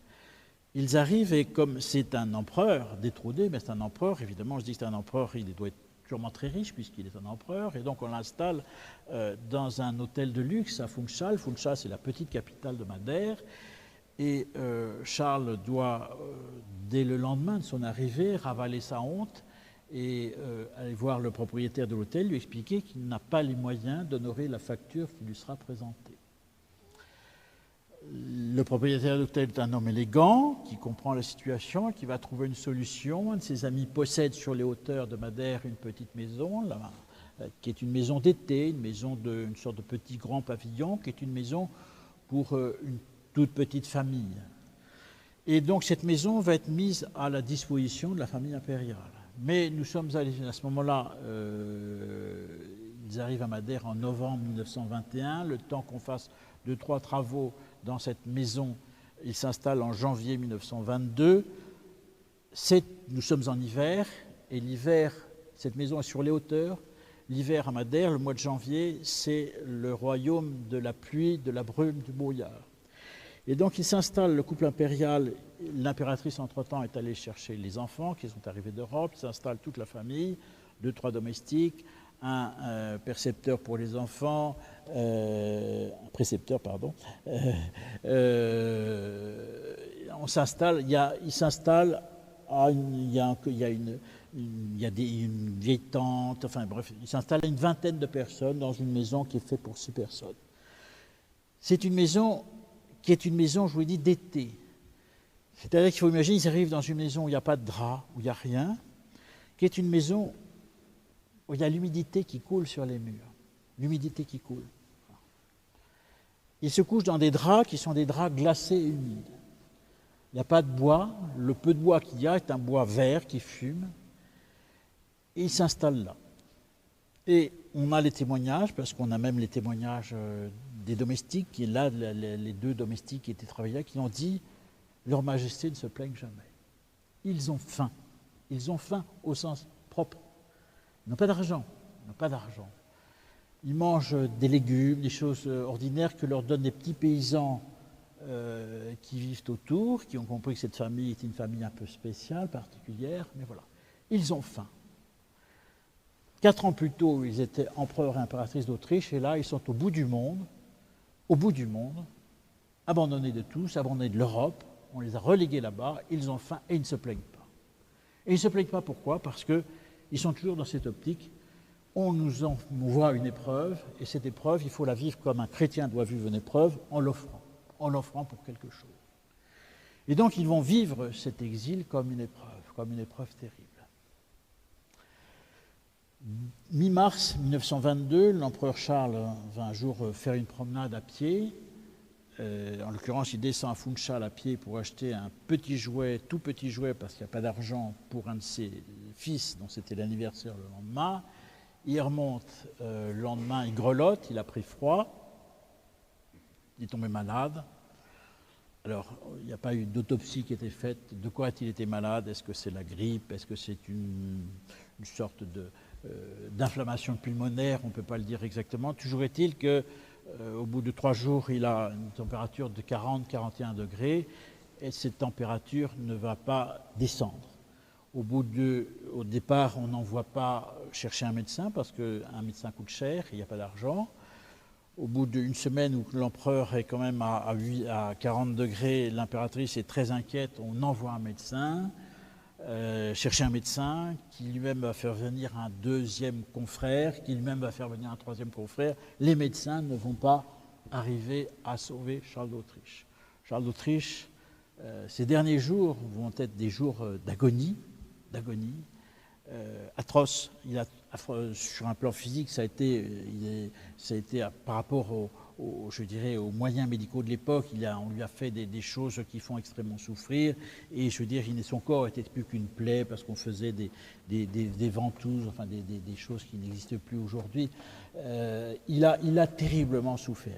Ils arrivent et comme c'est un empereur détrôné, mais c'est un empereur, évidemment, je dis que c'est un empereur, il doit être sûrement très riche puisqu'il est un empereur, et donc on l'installe dans un hôtel de luxe à Funchal. Funchal, c'est la petite capitale de Madère. Et Charles doit, dès le lendemain de son arrivée, ravaler sa honte et aller voir le propriétaire de l'hôtel, lui expliquer qu'il n'a pas les moyens d'honorer la facture qui lui sera présentée. Le propriétaire de l'hôtel est un homme élégant, qui comprend la situation, qui va trouver une solution. Un de ses amis possède sur les hauteurs de Madère une petite maison, là, qui est une maison d'été, une sorte de petit grand pavillon, qui est une maison pour une toute petite famille. Et donc cette maison va être mise à la disposition de la famille impériale. Mais nous sommes allés, à ce moment-là, ils arrivent à Madère en novembre 1921, le temps qu'on fasse 2-3 travaux dans cette maison, ils s'installent en janvier 1922. Nous sommes en hiver, et l'hiver Cette maison est sur les hauteurs. L'hiver à Madère, le mois de janvier, c'est le royaume de la pluie, de la brume, du brouillard. Et donc il s'installe, le couple impérial, l'impératrice entre-temps est allée chercher les enfants qui sont arrivés d'Europe, il s'installe toute la famille, 2-3 domestiques, un précepteur pour les enfants, on s'installe, il s'installe, il y a une vieille tante, enfin bref, il s'installe à une vingtaine de personnes dans une maison qui est faite pour 6 personnes. C'est une maison qui est une maison, je vous l'ai dit, d'été. C'est-à-dire qu'il faut imaginer, ils arrivent dans une maison où il n'y a pas de drap, où il n'y a rien, qui est une maison où il y a l'humidité qui coule sur les murs. L'humidité qui coule. Ils se couchent dans des draps qui sont des draps glacés et humides. Il n'y a pas de bois. Le peu de bois qu'il y a est un bois vert qui fume. Et ils s'installent là. Et on a les témoignages, parce qu'on a même les témoignages des domestiques, qui là, les 2 domestiques qui étaient travaillés là, qui ont dit « Leur Majesté ne se plaignent jamais. Ils ont faim. Ils ont faim au sens propre. Ils n'ont pas d'argent. Ils n'ont pas d'argent. Ils mangent des légumes, des choses ordinaires que leur donnent des petits paysans qui vivent autour, qui ont compris que cette famille est une famille un peu spéciale, particulière, mais voilà. Ils ont faim. 4 ans plus tôt, ils étaient empereurs et impératrices d'Autriche, et là, ils sont au bout du monde, abandonnés de tous, abandonnés de l'Europe. On les a relégués là-bas, ils ont faim et ils ne se plaignent pas. Et ils ne se plaignent pas pourquoi? Parce qu'ils sont toujours dans cette optique. On nous envoie une épreuve, et cette épreuve, il faut la vivre comme un chrétien doit vivre une épreuve, en l'offrant pour quelque chose. Et donc, ils vont vivre cet exil comme une épreuve terrible. Mi-mars 1922, l'empereur Charles va un jour faire une promenade à pied. En l'occurrence, il descend à Funchal à pied pour acheter un petit jouet, tout petit jouet, parce qu'il n'y a pas d'argent pour un de ses fils, dont c'était l'anniversaire le lendemain. Il remonte le lendemain, il grelotte, il a pris froid, il est tombé malade. Alors, il n'y a pas eu d'autopsie qui a été faite. De quoi a-t-il été malade? Est-ce que c'est la grippe? Est-ce que c'est une sorte d'inflammation pulmonaire? On ne peut pas le dire exactement. Toujours est-il qu'au bout de 3 jours, il a une température de 40-41 degrés et cette température ne va pas descendre. Au départ, on n'envoie pas chercher un médecin parce qu'un médecin coûte cher, il n'y a pas d'argent. Au bout d'une semaine où l'empereur est quand même à 40 degrés, l'impératrice est très inquiète, on envoie un médecin, chercher un médecin qui lui-même va faire venir un 2e confrère, qui lui-même va faire venir un 3e confrère. Les médecins ne vont pas arriver à sauver Charles d'Autriche. Charles d'Autriche, ces derniers jours vont être des jours d'agonie, atroce. Sur un plan physique, ça a été par rapport aux moyens médicaux de l'époque, on lui a fait des choses qui font extrêmement souffrir. Et je veux dire, son corps était plus qu'une plaie parce qu'on faisait des ventouses, enfin des choses qui n'existent plus aujourd'hui. Il a terriblement souffert.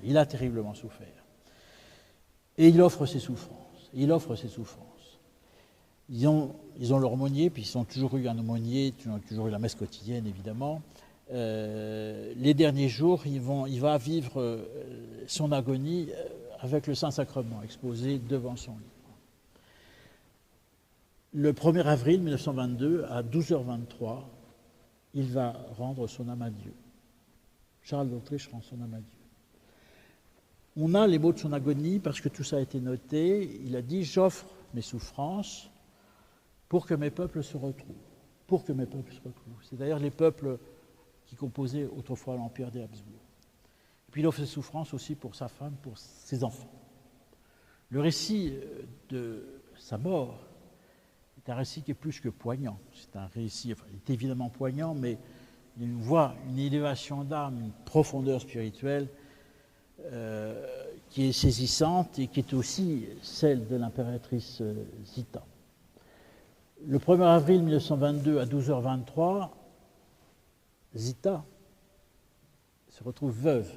Et il offre ses souffrances. Ils ont leur aumônier, puis ils ont toujours eu un aumônier, ils ont toujours eu la messe quotidienne, évidemment. Les derniers jours, il va vivre son agonie avec le Saint-Sacrement exposé devant son lit. Le 1er avril 1922, à 12h23, il va rendre son âme à Dieu. Charles d'Autriche rend son âme à Dieu. On a les mots de son agonie parce que tout ça a été noté. Il a dit « J'offre mes souffrances pour que mes peuples se retrouvent. » C'est d'ailleurs les peuples qui composaient autrefois l'Empire des Habsbourg. Et puis il offre ses souffrances aussi pour sa femme, pour ses enfants. Le récit de sa mort est un récit qui est plus que poignant. C'est un récit, il est évidemment poignant, mais il voit une élévation d'âme, une profondeur spirituelle qui est saisissante et qui est aussi celle de l'impératrice Zita. Le 1er avril 1922 à 12h23, Zita se retrouve veuve.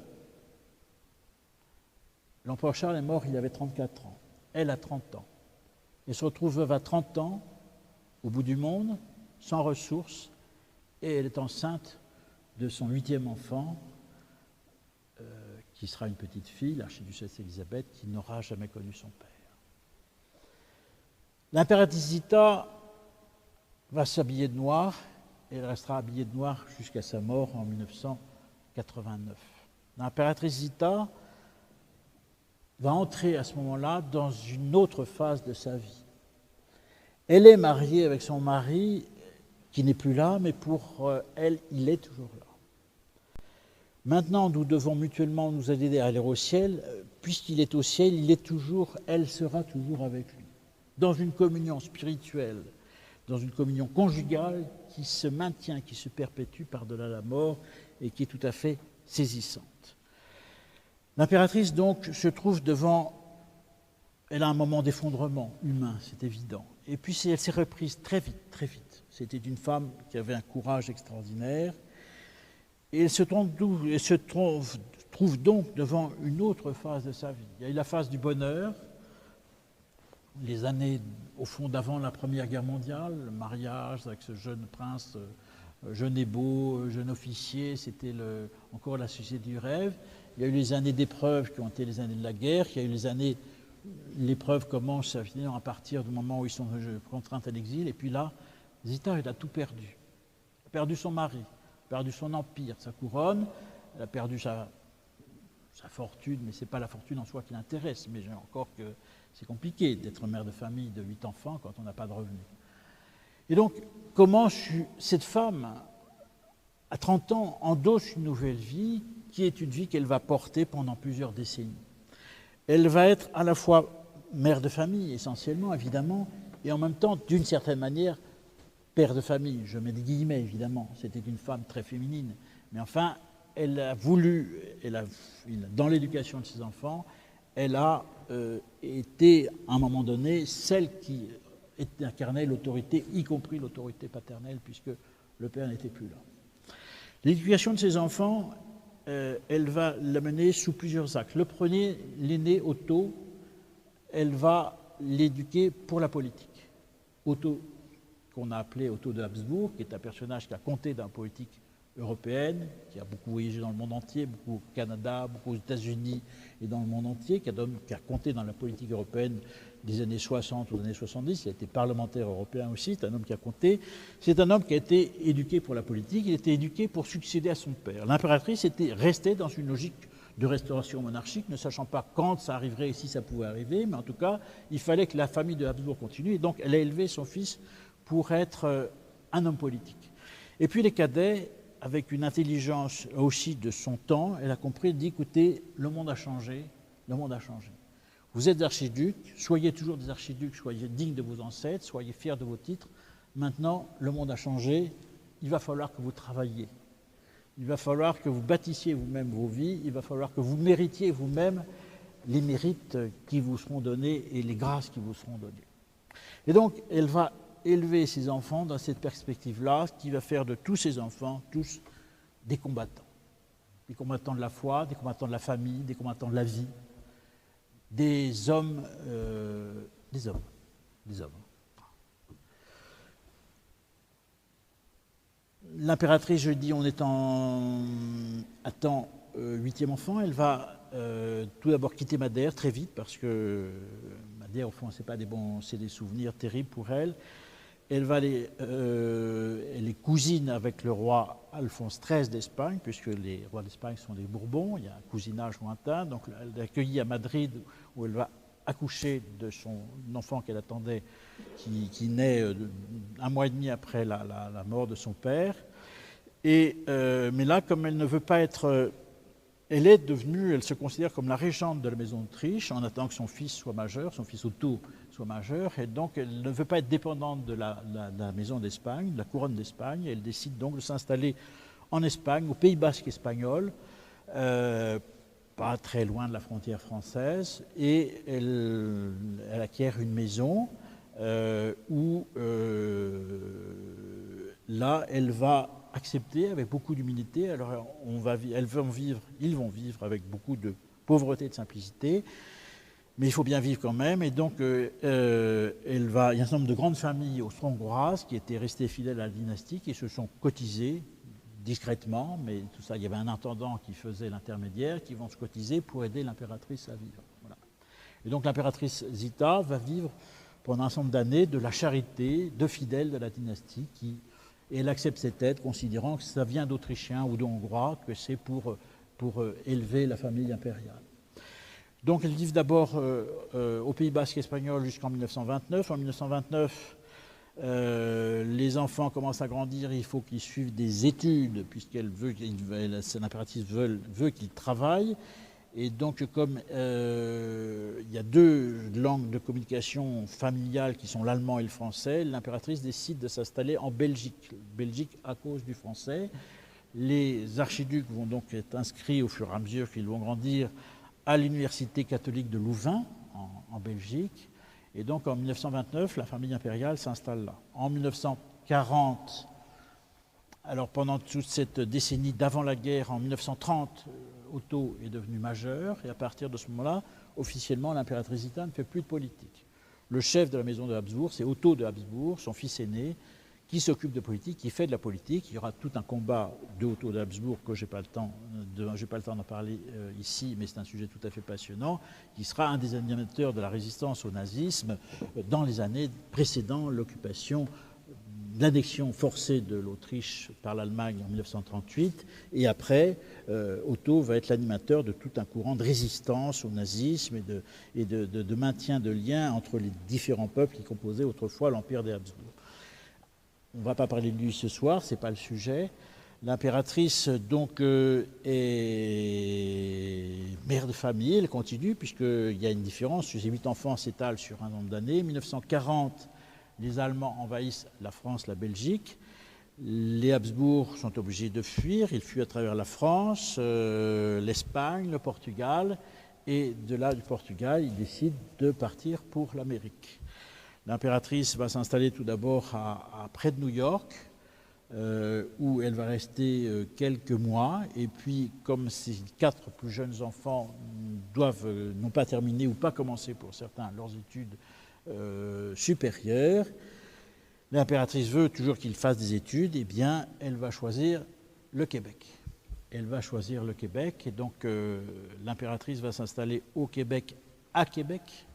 L'empereur Charles est mort, il avait 34 ans. Elle a 30 ans. Elle se retrouve veuve à 30 ans, au bout du monde, sans ressources, et elle est enceinte de son 8e enfant, qui sera une petite fille, l'archiduchesse Élisabeth, qui n'aura jamais connu son père. L'impératrice Zita va s'habiller de noir, et elle restera habillée de noir jusqu'à sa mort en 1989. L'impératrice Zita va entrer à ce moment-là dans une autre phase de sa vie. Elle est mariée avec son mari, qui n'est plus là, mais pour elle, il est toujours là. Maintenant, nous devons mutuellement nous aider à aller au ciel. Puisqu'il est au ciel, il est toujours, elle sera toujours avec lui. Dans une communion spirituelle, dans une communion conjugale qui se maintient, qui se perpétue par-delà la mort et qui est tout à fait saisissante. L'impératrice, donc, se trouve devant... Elle a un moment d'effondrement humain, c'est évident. Et puis elle s'est reprise très vite, très vite. C'était une femme qui avait un courage extraordinaire. Et elle se trouve donc devant une autre phase de sa vie. Il y a eu la phase du bonheur, les années, au fond, d'avant la Première Guerre mondiale, le mariage avec ce jeune prince, jeune et beau, jeune officier, c'était encore la société du rêve. Il y a eu les années d'épreuves qui ont été les années de la guerre. Il y a eu les années... L'épreuve commence à finir à partir du moment où ils sont contraints à l'exil. Et puis là, Zita, elle a tout perdu. Elle a perdu son mari, elle a perdu son empire, sa couronne, elle a perdu sa fortune, mais ce n'est pas la fortune en soi qui l'intéresse. Mais encore que c'est compliqué d'être mère de famille de 8 enfants quand on n'a pas de revenus. Et donc, comment cette femme, à 30 ans, endosse une nouvelle vie qui est une vie qu'elle va porter pendant plusieurs décennies. Elle va être à la fois mère de famille, essentiellement, évidemment, et en même temps, d'une certaine manière, père de famille. Je mets des guillemets, évidemment. C'était une femme très féminine. Mais enfin, elle a voulu, dans l'éducation de ses enfants, elle a été, à un moment donné, celle qui incarnait l'autorité, y compris l'autorité paternelle, puisque le père n'était plus là. L'éducation de ses enfants... elle va l'amener sous plusieurs axes. Le premier, l'aîné Otto, elle va l'éduquer pour la politique. Otto, qu'on a appelé Otto de Habsbourg, qui est un personnage qui a compté dans la politique européenne, qui a beaucoup voyagé dans le monde entier, beaucoup au Canada, beaucoup aux États-Unis et dans le monde entier, qui a compté dans la politique européenne des années 60 aux années 70, il a été parlementaire européen aussi, c'est un homme qui a compté. C'est un homme qui a été éduqué pour la politique, il a été éduqué pour succéder à son père. L'impératrice était restée dans une logique de restauration monarchique, ne sachant pas quand ça arriverait et si ça pouvait arriver, mais en tout cas, il fallait que la famille de Habsbourg continue, et donc elle a élevé son fils pour être un homme politique. Et puis les cadets, avec une intelligence aussi de son temps, elle a compris, elle dit, écoutez, le monde a changé, le monde a changé. Vous êtes archiducs, soyez toujours des archiducs, soyez dignes de vos ancêtres, soyez fiers de vos titres. Maintenant, le monde a changé, il va falloir que vous travailliez. Il va falloir que vous bâtissiez vous-même vos vies, il va falloir que vous méritiez vous-même les mérites qui vous seront donnés et les grâces qui vous seront données. Et donc, elle va élever ses enfants dans cette perspective-là, qui va faire de tous ses enfants, tous, des combattants. Des combattants de la foi, des combattants de la famille, des combattants de la vie. Des hommes. L'impératrice, je dis, on est attend 8e enfant, elle va tout d'abord quitter Madère très vite, parce que Madère, au fond, c'est des souvenirs terribles pour elle. Elle est cousine avec le roi Alphonse XIII d'Espagne, puisque les rois d'Espagne sont des Bourbons, il y a un cousinage lointain. Donc elle est accueillie à Madrid, où elle va accoucher de son enfant qu'elle attendait, qui naît 1 mois et demi après la mort de son père. Mais là, comme elle ne veut pas être... elle se considère comme la régente de la maison d'Autriche, en attendant que son fils soit majeur, son fils Otto soit majeur, et donc elle ne veut pas être dépendante de la maison d'Espagne, de la couronne d'Espagne. Elle décide donc de s'installer en Espagne, au Pays basque espagnol, pas très loin de la frontière française, et elle acquiert une maison où là, elle va accepter avec beaucoup d'humilité. Alors ils vont vivre avec beaucoup de pauvreté et de simplicité. mais il faut bien vivre quand même. Et donc, il y a un certain nombre de grandes familles austro-hongroises qui étaient restées fidèles à la dynastie, qui se sont cotisées discrètement, mais tout ça, il y avait un intendant qui faisait l'intermédiaire, qui vont se cotiser pour aider l'impératrice à vivre. Voilà. Et donc l'impératrice Zita va vivre pendant un certain nombre d'années de la charité de fidèles de la dynastie, et elle accepte cette aide, considérant que ça vient d'Autrichiens ou de Hongrois, que c'est pour élever la famille impériale. Donc elles vivent d'abord au Pays Basque espagnol jusqu'en 1929. En 1929, les enfants commencent à grandir, il faut qu'ils suivent des études, puisqu'elle veut, l'impératrice veut qu'ils travaillent. Et donc, comme il y a deux langues de communication familiale qui sont l'allemand et le français, l'impératrice décide de s'installer en Belgique. Belgique à cause du français. Les archiducs vont donc être inscrits au fur et à mesure qu'ils vont grandir à l'université catholique de Louvain, en Belgique. Et donc, en 1929, la famille impériale s'installe là. En 1940, alors pendant toute cette décennie d'avant la guerre, en 1930, Otto est devenu majeur, et à partir de ce moment-là, officiellement, l'impératrice Zita ne fait plus de politique. Le chef de la maison de Habsbourg, c'est Otto de Habsbourg, son fils aîné, qui s'occupe de politique, qui fait de la politique. Il y aura tout un combat de Otto de Habsbourg que je n'ai pas le temps d'en parler ici, mais c'est un sujet tout à fait passionnant, qui sera un des animateurs de la résistance au nazisme dans les années précédant l'occupation, l'annexion forcée de l'Autriche par l'Allemagne en 1938, et après, Otto va être l'animateur de tout un courant de résistance au nazisme et de maintien de liens entre les différents peuples qui composaient autrefois l'Empire des Habsbourg. On ne va pas parler de lui ce soir, ce n'est pas le sujet. L'impératrice donc est mère de famille, elle continue, puisqu'il y a une différence. Ces 8 enfants s'étalent sur un nombre d'années. 1940, les Allemands envahissent la France, la Belgique. Les Habsbourg sont obligés de fuir. Ils fuient à travers la France, l'Espagne, le Portugal. Et de là, du Portugal, ils décident de partir pour l'Amérique. L'impératrice va s'installer tout d'abord près de New York, où elle va rester quelques mois. Et puis, comme ces 4 plus jeunes enfants n'ont pas terminé ou pas commencé pour certains leurs études supérieures, l'impératrice veut toujours qu'ils fassent des études, et bien, elle va choisir le Québec. Elle va choisir le Québec, et donc l'impératrice va s'installer au Québec, à Québec.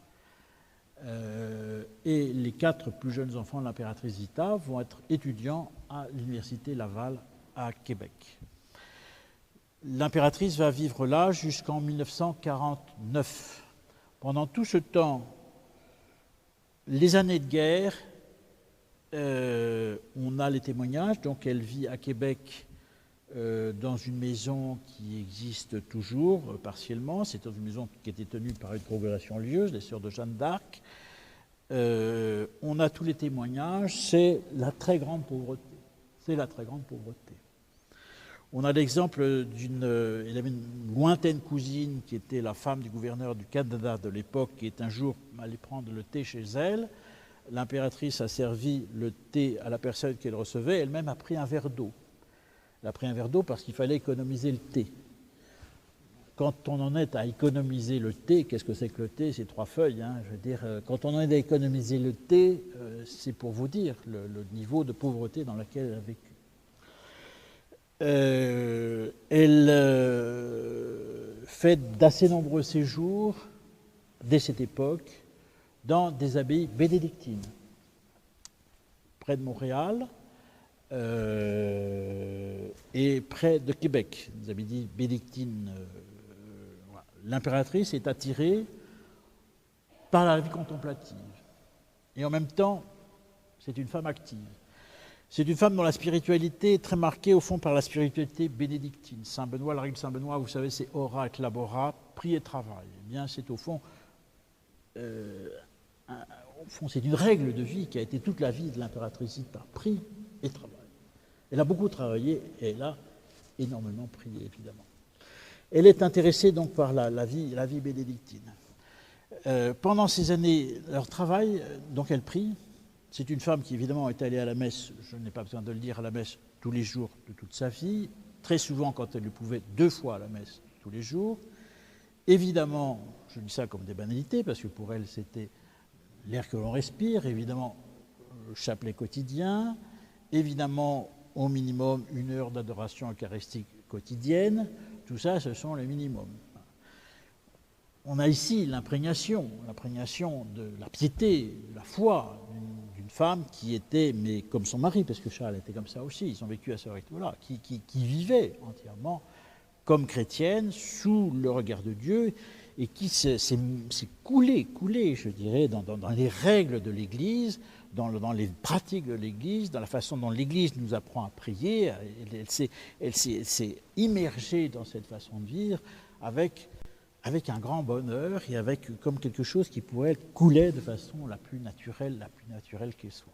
Et les 4 plus jeunes enfants de l'impératrice Zita vont être étudiants à l'université Laval à Québec. L'impératrice va vivre là jusqu'en 1949. Pendant tout ce temps, les années de guerre, on a les témoignages, donc elle vit à Québec dans une maison qui existe toujours partiellement. C'est une maison qui était tenue par une congrégation religieuse, les Sœurs de Jeanne d'Arc. On a tous les témoignages, c'est la très grande pauvreté. C'est la très grande pauvreté. On a l'exemple elle avait une lointaine cousine qui était la femme du gouverneur du Canada de l'époque, qui est un jour allée prendre le thé chez elle. L'impératrice a servi le thé à la personne qu'elle recevait, elle-même a pris un verre d'eau. Elle a pris un verre d'eau parce qu'il fallait économiser le thé. Quand on en est à économiser le thé, qu'est-ce que c'est que le thé? C'est 3 feuilles. Je veux dire, quand on en est à économiser le thé, c'est pour vous dire le niveau de pauvreté dans lequel elle a vécu. Elle fait d'assez nombreux séjours, dès cette époque, dans des abbayes bénédictines, près de Montréal, et près de Québec, des abbayes bénédictines. Voilà. L'impératrice est attirée par la vie contemplative. Et en même temps, c'est une femme active. C'est une femme dont la spiritualité est très marquée, au fond, par la spiritualité bénédictine. Saint-Benoît, la règle Saint-Benoît, vous savez, c'est ora et labora, prie et travail. Eh bien, c'est au fond, c'est une règle de vie qui a été toute la vie de l'impératrice Zita, prie et travail. Elle a beaucoup travaillé et elle a énormément prié, évidemment. Elle est intéressée donc par la vie bénédictine. Pendant ces années, leur travail, donc elle prie. C'est une femme qui, évidemment, est allée à la messe, je n'ai pas besoin de le dire, à la messe tous les jours de toute sa vie, très souvent, quand elle le pouvait, 2 fois à la messe tous les jours. Évidemment, je dis ça comme des banalités, parce que pour elle, c'était l'air que l'on respire, évidemment, le chapelet quotidien, évidemment, au minimum, 1 heure d'adoration eucharistique quotidienne. Tout ça, ce sont les minimums. On a ici l'imprégnation de la piété, de la foi d'une femme qui était, mais comme son mari, parce que Charles était comme ça aussi, ils ont vécu à ce rythme-là, qui vivait entièrement comme chrétienne, sous le regard de Dieu, et qui s'est coulée, je dirais, dans les règles de l'Église, dans les pratiques de l'Église, dans la façon dont l'Église nous apprend à prier. Elle s'est immergée dans cette façon de vivre avec un grand bonheur et avec comme quelque chose qui pourrait couler de façon la plus naturelle qu'elle soit.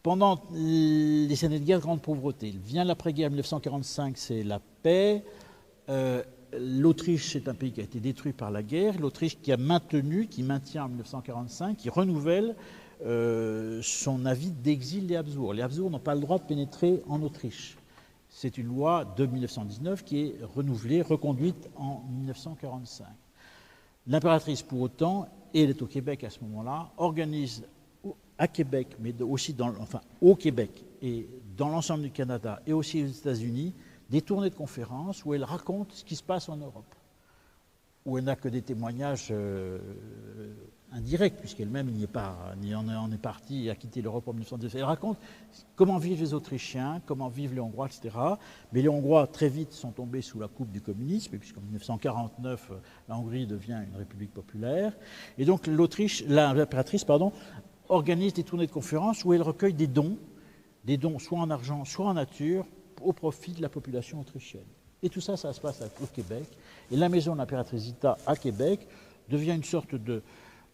Pendant les années de guerre, grande pauvreté, vient l'après-guerre 1945, c'est la paix. L'Autriche, c'est un pays qui a été détruit par la guerre. L'Autriche qui maintient en 1945, qui renouvelle son avis d'exil des Habsbourg. Les Habsbourg n'ont pas le droit de pénétrer en Autriche. C'est une loi de 1919 qui est renouvelée, reconduite en 1945. L'impératrice, pour autant, et elle est au Québec à ce moment-là, organise à Québec, mais aussi au Québec et dans l'ensemble du Canada et aussi aux États-Unis, des tournées de conférences où elle raconte ce qui se passe en Europe, où elle n'a que des témoignages indirects, puisqu'elle-même n'y est pas, en est partie et a quitté l'Europe en 1919. Elle raconte comment vivent les Autrichiens, comment vivent les Hongrois, etc. Mais les Hongrois, très vite, sont tombés sous la coupe du communisme, puisqu'en 1949, la Hongrie devient une république populaire. Et donc l'impératrice organise des tournées de conférences où elle recueille des dons soit en argent, soit en nature, au profit de la population autrichienne. Et tout ça, ça se passe au Québec. Et la maison de l'impératrice Zita à Québec devient une sorte de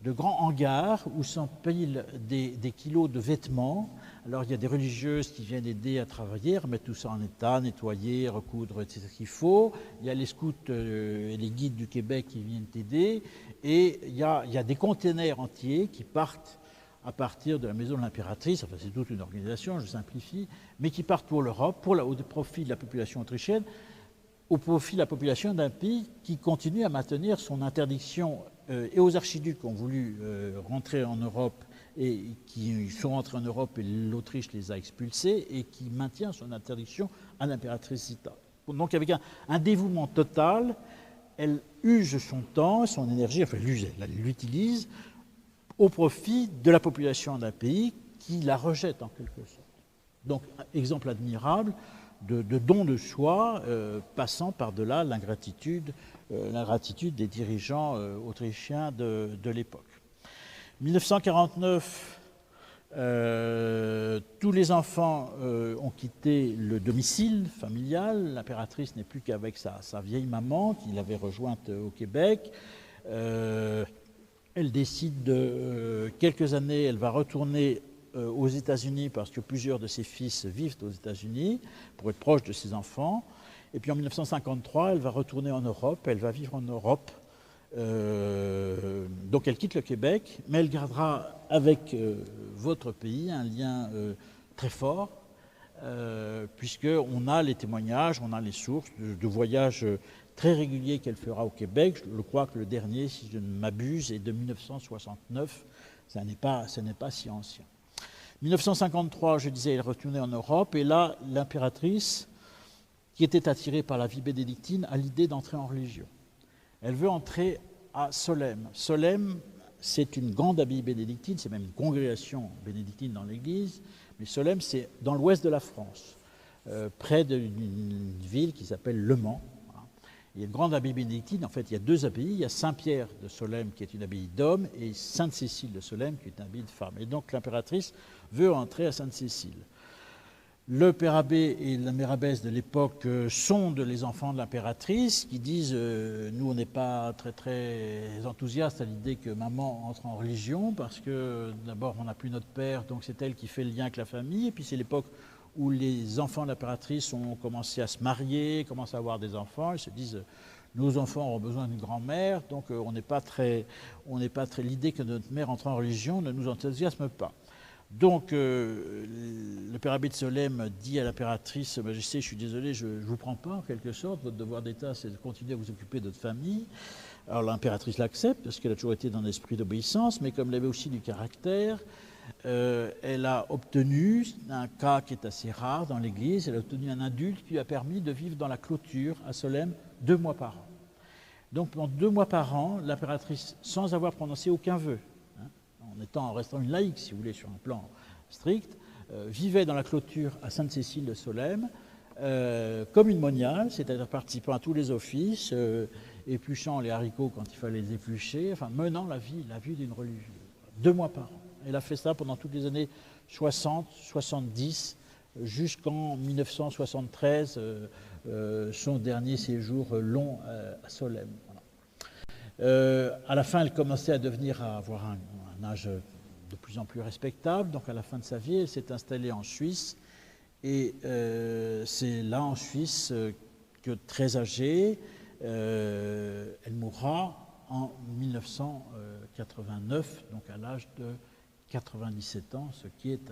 grand hangar où s'empilent des kilos de vêtements. Alors il y a des religieuses qui viennent aider à travailler, remettre tout ça en état, nettoyer, recoudre, etc. ce qu'il faut. Il y a les scouts et les guides du Québec qui viennent aider. Et il y a des containers entiers qui partent à partir de la maison de l'impératrice, enfin c'est toute une organisation, je simplifie, mais qui partent pour l'Europe, au profit de la population autrichienne, au profit de la population d'un pays qui continue à maintenir son interdiction, et aux archiducs qui ont voulu rentrer en Europe et qui sont rentrés en Europe et l'Autriche les a expulsés, et qui maintient son interdiction à l'impératrice Zita. Donc avec un dévouement total, elle use son temps, son énergie, enfin elle l'utilise au profit de la population d'un pays qui la rejette en quelque sorte. Donc, exemple admirable de don de soi, passant par-delà l'ingratitude des dirigeants autrichiens de l'époque. 1949, tous les enfants ont quitté le domicile familial. L'impératrice n'est plus qu'avec sa vieille maman, qui l'avait rejointe au Québec. Elle décide quelques années, elle va retourner aux États-Unis parce que plusieurs de ses fils vivent aux États-Unis pour être proche de ses enfants. Et puis en 1953, elle va retourner en Europe, elle va vivre en Europe. Donc elle quitte le Québec, mais elle gardera avec votre pays un lien très fort, puisqu'on a les témoignages, on a les sources de voyages très régulier qu'elle fera au Québec. Je crois que le dernier, si je ne m'abuse, est de 1969. Ce n'est pas si ancien. 1953, je disais, elle retournait en Europe. Et là, l'impératrice, qui était attirée par la vie bénédictine, a l'idée d'entrer en religion. Elle veut entrer à Solesmes. Solesmes, c'est une grande abbaye bénédictine, c'est même une congrégation bénédictine dans l'Église. Mais Solesmes, c'est dans l'ouest de la France, près d'une ville qui s'appelle Le Mans. Il y a une grande abbaye bénédictine. En fait, il y a 2 abbayes. Il y a Saint-Pierre de Solesmes, qui est une abbaye d'hommes, et Sainte-Cécile de Solesmes, qui est une abbaye de femmes. Et donc, l'impératrice veut entrer à Sainte-Cécile. Le père abbé et la mère abbesse de l'époque sondent les enfants de l'impératrice, qui disent nous, on n'est pas très, très enthousiastes à l'idée que maman entre en religion, parce que d'abord, on n'a plus notre père, donc c'est elle qui fait le lien avec la famille. Et puis, c'est l'époque où les enfants de l'impératrice ont commencé à se marier, commencé à avoir des enfants. Ils se disent, nos enfants ont besoin d'une grand-mère, donc on n'est pas très l'idée que notre mère entre en religion ne nous enthousiasme pas. Donc le père abbé de Solesmes dit à l'impératrice, Majesté, je suis désolé, je ne vous prends pas en quelque sorte, votre devoir d'État c'est de continuer à vous occuper de votre famille, Alors l'impératrice l'accepte parce qu'elle a toujours été dans l'esprit d'obéissance, mais comme elle avait aussi du caractère, elle a obtenu un cas qui est assez rare dans l'Église, elle a obtenu un adulte qui lui a permis de vivre dans la clôture à Solesmes 2 mois par an. Donc pendant 2 mois par an, l'impératrice, sans avoir prononcé aucun vœu, en restant une laïque, si vous voulez, sur un plan strict, vivait dans la clôture à Sainte-Cécile de Solesmes, comme une moniale, c'est-à-dire participant à tous les offices, épluchant les haricots quand il fallait les éplucher, enfin menant la vie d'une religieuse. 2 mois par an. Elle a fait ça pendant toutes les années 60, 70, jusqu'en 1973, son dernier séjour long à Solesmes. Voilà. À la fin, elle commençait à avoir un âge de plus en plus respectable. Donc à la fin de sa vie, elle s'est installée en Suisse. Et c'est là en Suisse que, très âgée, elle mourra en 1989, donc à l'âge de 97 ans, ce qui est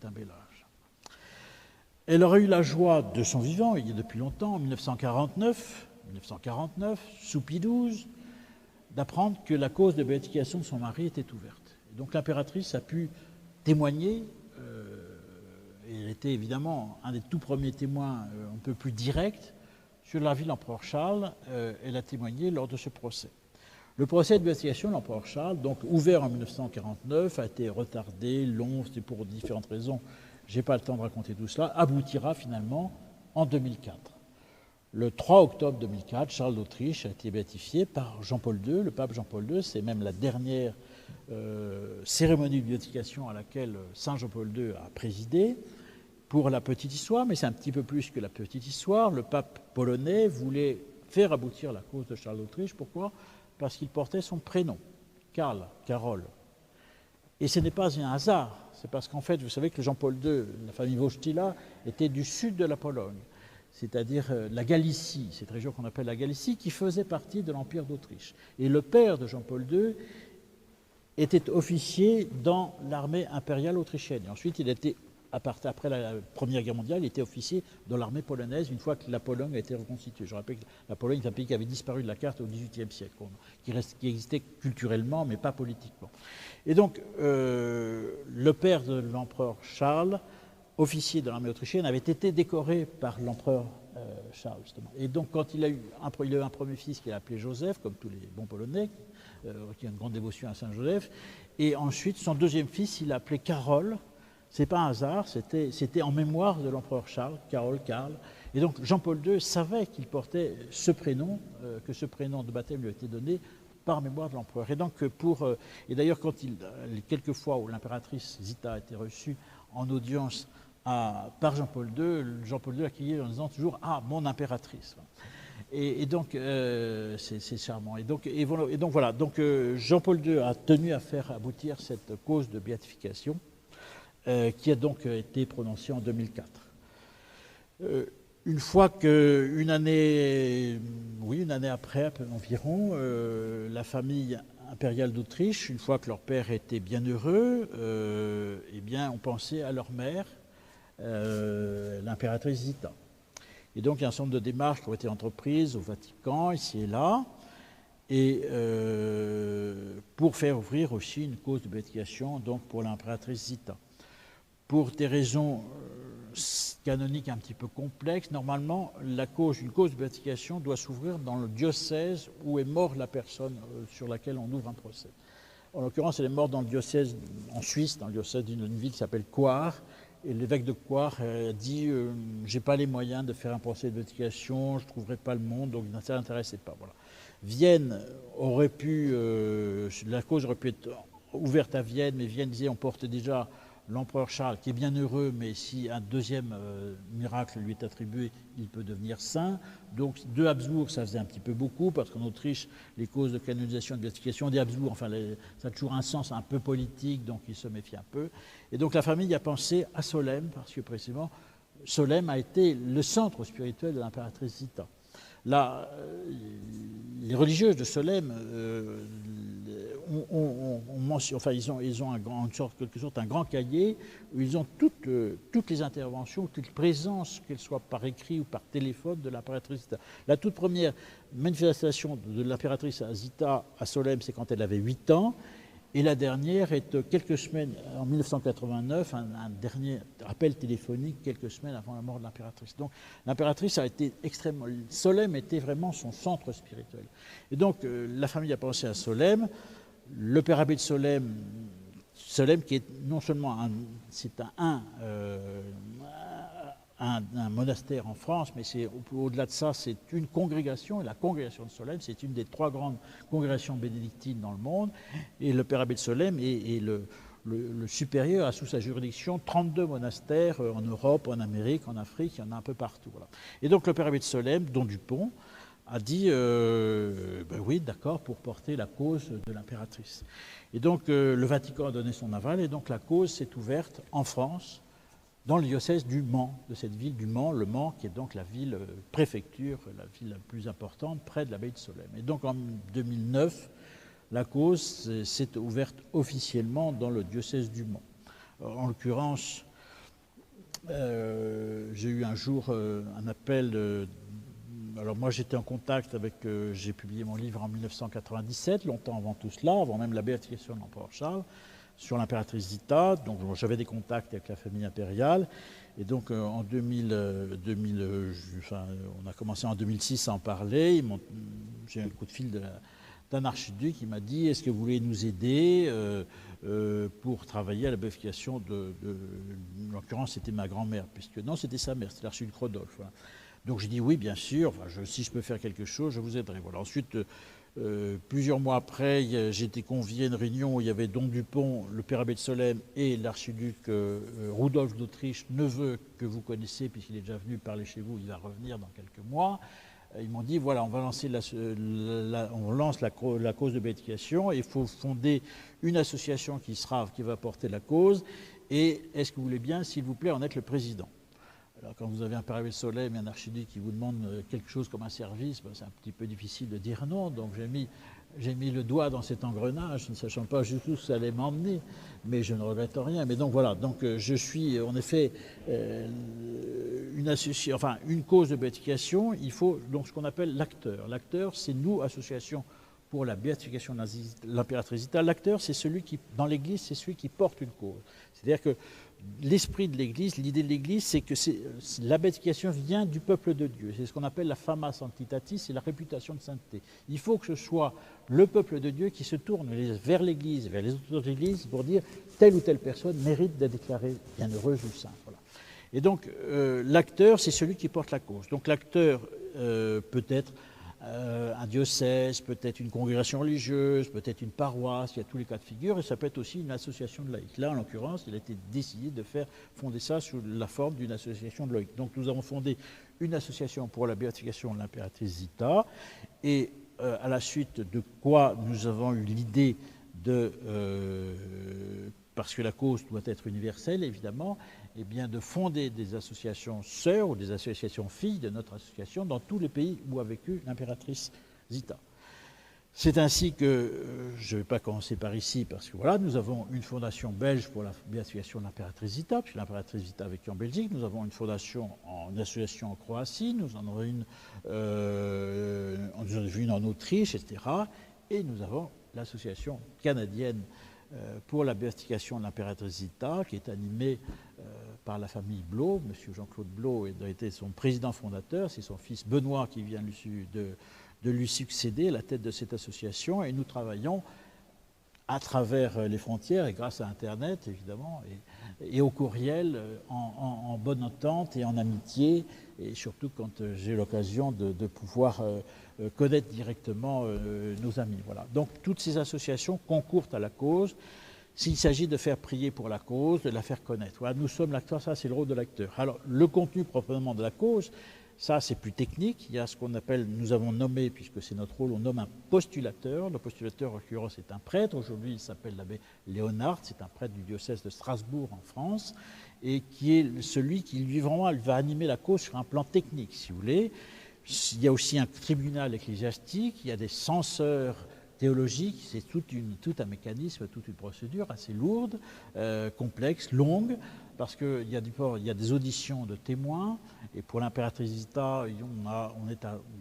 un bel âge. Elle aurait eu la joie de son vivant, il y a depuis longtemps, en 1949, sous Pie XII, d'apprendre que la cause de béatification de son mari était ouverte. Et donc l'impératrice a pu témoigner, et elle était évidemment un des tout premiers témoins un peu plus directs, sur la vie de l'empereur Charles. Elle a témoigné lors de ce procès. Le procès de béatification de l'empereur Charles, donc ouvert en 1949, a été retardé, long, c'était pour différentes raisons. Je n'ai pas le temps de raconter tout cela, aboutira finalement en 2004. Le 3 octobre 2004, Charles d'Autriche a été béatifié par Jean-Paul II, le pape Jean-Paul II. C'est même la dernière cérémonie de béatification à laquelle Saint Jean-Paul II a présidé. Pour la petite histoire, mais c'est un petit peu plus que la petite histoire, le pape polonais voulait faire aboutir la cause de Charles d'Autriche. Pourquoi ? Parce qu'il portait son prénom, Karol. Et ce n'est pas un hasard, c'est parce qu'en fait, vous savez que Jean-Paul II, la famille Wojtyła, était du sud de la Pologne, c'est-à-dire la Galicie, cette région qu'on appelle la Galicie, qui faisait partie de l'Empire d'Autriche. Et le père de Jean-Paul II était officier dans l'armée impériale autrichienne. Et ensuite, il était, après la Première Guerre mondiale, il était officier dans l'armée polonaise une fois que la Pologne a été reconstituée. Je rappelle que la Pologne est un pays qui avait disparu de la carte au XVIIIe siècle, qui existait culturellement mais pas politiquement. Et donc, le père de l'empereur Charles, officier de l'armée autrichienne, avait été décoré par l'empereur Charles, justement. Et donc, quand il a eu un premier fils qu'il a appelé Joseph, comme tous les bons Polonais, qui a une grande dévotion à Saint-Joseph, et ensuite, son deuxième fils, il l'a appelé Karol. C'est pas un hasard, c'était en mémoire de l'empereur Charles, Karl. Et donc Jean-Paul II savait qu'il portait ce prénom, que ce prénom de baptême lui a été donné par mémoire de l'empereur. Et donc et d'ailleurs quand les quelques fois où l'impératrice Zita a été reçue en audience par Jean-Paul II a crié en disant toujours « Ah, mon impératrice ». Et donc c'est charmant. Et donc voilà. Donc Jean-Paul II a tenu à faire aboutir cette cause de béatification. Qui a donc été prononcé en 2004. Une fois une année après environ, la famille impériale d'Autriche, une fois que leur père était bien heureux, eh bien, on pensait à leur mère, l'impératrice Zita. Et donc il y a un certain nombre de démarches qui ont été entreprises au Vatican, ici et là, et pour faire ouvrir aussi une cause de béatification donc pour l'impératrice Zita. Pour des raisons canoniques un petit peu complexes, normalement, une cause de béatification doit s'ouvrir dans le diocèse où est morte la personne sur laquelle on ouvre un procès. En l'occurrence, elle est morte dans le diocèse, en Suisse, dans le diocèse d'une ville qui s'appelle Coire, et l'évêque de Coire a dit « j'ai pas les moyens de faire un procès de béatification, je ne trouverai pas le monde, donc ça ne l'intéressait pas. » Voilà. Vienne aurait pu, la cause aurait pu être ouverte à Vienne, mais Vienne disait on porte déjà l'empereur Charles, qui est bien heureux, mais si un deuxième miracle lui est attribué, il peut devenir saint. Donc, de Habsbourg, ça faisait un petit peu beaucoup, parce qu'en Autriche, les causes de canonisation et de béatification des Habsbourg, enfin, ça a toujours un sens un peu politique, donc il se méfie un peu. Et donc, la famille a pensé à Solesmes, parce que précisément, Solesmes a été le centre spirituel de l'impératrice Zita. Les religieuses de Solesmes ils ont quelque sorte un grand cahier où ils ont toutes les interventions, toutes présences, qu'elles soient par écrit ou par téléphone, de l'impératrice Zita. La toute première manifestation de l'impératrice Zita à Solesmes, c'est quand elle avait 8 ans. Et la dernière est quelques semaines, en 1989, un dernier appel téléphonique quelques semaines avant la mort de l'impératrice. Donc l'impératrice a été extrêmement... Solesmes était vraiment son centre spirituel. Et donc la famille a pensé à Solesmes. Le Père Abbé de Solesmes qui est non seulement un monastère en France, mais au-delà de ça, c'est une congrégation, et la congrégation de Solesmes, c'est une des 3 grandes congrégations bénédictines dans le monde, et le Père Abbé de Solesmes est le supérieur à sous sa juridiction 32 monastères en Europe, en Amérique, en Afrique, il y en a un peu partout. Voilà. Et donc le Père Abbé de Solesmes, Don Dupont, a dit oui, d'accord, pour porter la cause de l'impératrice. Et donc le Vatican a donné son aval, et donc la cause s'est ouverte en France, dans le diocèse du Mans, de cette ville du Mans, le Mans qui est donc la ville préfecture, la ville la plus importante près de l'abbaye de Solesmes. Et donc en 2009, la cause s'est ouverte officiellement dans le diocèse du Mans. En l'occurrence, j'ai eu un jour un appel alors moi j'étais en contact avec, j'ai publié mon livre en 1997, longtemps avant tout cela, avant même la béatification de l'empereur Charles, sur l'impératrice Zita. Donc j'avais des contacts avec la famille impériale. Et donc en on a commencé en 2006 à en parler. J'ai eu un coup de fil d'un archiduc qui m'a dit « Est-ce que vous voulez nous aider pour travailler à la béatification de en l'occurrence c'était ma grand-mère, puisque non c'était sa mère, c'était l'archiduc Rodolphe. Voilà. Donc j'ai dit oui, bien sûr, si je peux faire quelque chose, je vous aiderai. Voilà. Ensuite, plusieurs mois après, j'ai été convié à une réunion où il y avait Don Dupont, le Père Abbé de Solesmes et l'archiduc Rudolf d'Autriche, neveu que vous connaissez puisqu'il est déjà venu parler chez vous, il va revenir dans quelques mois. Ils m'ont dit voilà, on va lancer on lance la cause de béatification et il faut fonder une association qui va porter la cause. Et est-ce que vous voulez bien, s'il vous plaît, en être le président? Alors quand vous avez un Père Abbé de Solesmes et un archiduc qui vous demande quelque chose comme un service, c'est un petit peu difficile de dire non. Donc j'ai mis le doigt dans cet engrenage, ne sachant pas jusqu'où ça allait m'emmener, mais je ne regrette rien. Mais donc voilà, donc je suis en effet une cause de béatification. Il faut donc ce qu'on appelle l'acteur. L'acteur, c'est nous, association pour la béatification de l'impératrice Zita. L'acteur, c'est celui qui, dans l'Église, c'est celui qui porte une cause. C'est-à-dire que l'esprit de l'Église, l'idée de l'Église, c'est que la béatification vient du peuple de Dieu. C'est ce qu'on appelle la fama sanctitatis, c'est la réputation de sainteté. Il faut que ce soit le peuple de Dieu qui se tourne vers l'Église, vers les autres églises, pour dire telle ou telle personne mérite d'être déclarée bienheureuse ou sainte. Voilà. Et donc l'acteur, c'est celui qui porte la cause. Donc l'acteur peut être un diocèse, peut-être une congrégation religieuse, peut-être une paroisse, il y a tous les cas de figure, et ça peut être aussi une association de laïcs. Là, en l'occurrence, il a été décidé de fonder ça sous la forme d'une association de laïcs. Donc nous avons fondé une association pour la béatification de l'impératrice Zita, et à la suite de quoi nous avons eu l'idée parce que la cause doit être universelle, évidemment, eh bien de fonder des associations sœurs ou des associations filles de notre association dans tous les pays où a vécu l'impératrice Zita. C'est ainsi que, je ne vais pas commencer par ici, parce que voilà, nous avons une fondation belge pour la béatification de l'impératrice Zita, puisque l'impératrice Zita a vécu en Belgique. Nous avons une fondation, une association en Croatie, nous en avons une en Autriche, etc. Et nous avons l'association canadienne pour la béatification de l'impératrice Zita, qui est animée par la famille Blot. Monsieur Jean-Claude Blot a été son président fondateur. C'est son fils Benoît qui vient de lui succéder à la tête de cette association. Et nous travaillons à travers les frontières et grâce à Internet, évidemment, et au courriel, en bonne entente et en amitié, et surtout quand j'ai l'occasion de pouvoir connaître directement nos amis. Voilà. Donc toutes ces associations concourent à la cause. S'il s'agit de faire prier pour la cause, de la faire connaître. Voilà, nous sommes l'acteur, ça c'est le rôle de l'acteur. Alors le contenu proprement de la cause, ça c'est plus technique. Il y a ce qu'on appelle, nous avons nommé, puisque c'est notre rôle, on nomme un postulateur. Le postulateur en l'occurrence est un prêtre. Aujourd'hui il s'appelle l'abbé Léonard, c'est un prêtre du diocèse de Strasbourg en France, et qui est celui qui lui vraiment va animer la cause sur un plan technique, si vous voulez. Il y a aussi un tribunal ecclésiastique, il y a des censeurs théologiques, c'est tout un mécanisme, toute une procédure assez lourde, complexe, longue, parce qu'il y a des auditions de témoins, et pour l'impératrice Zita, on a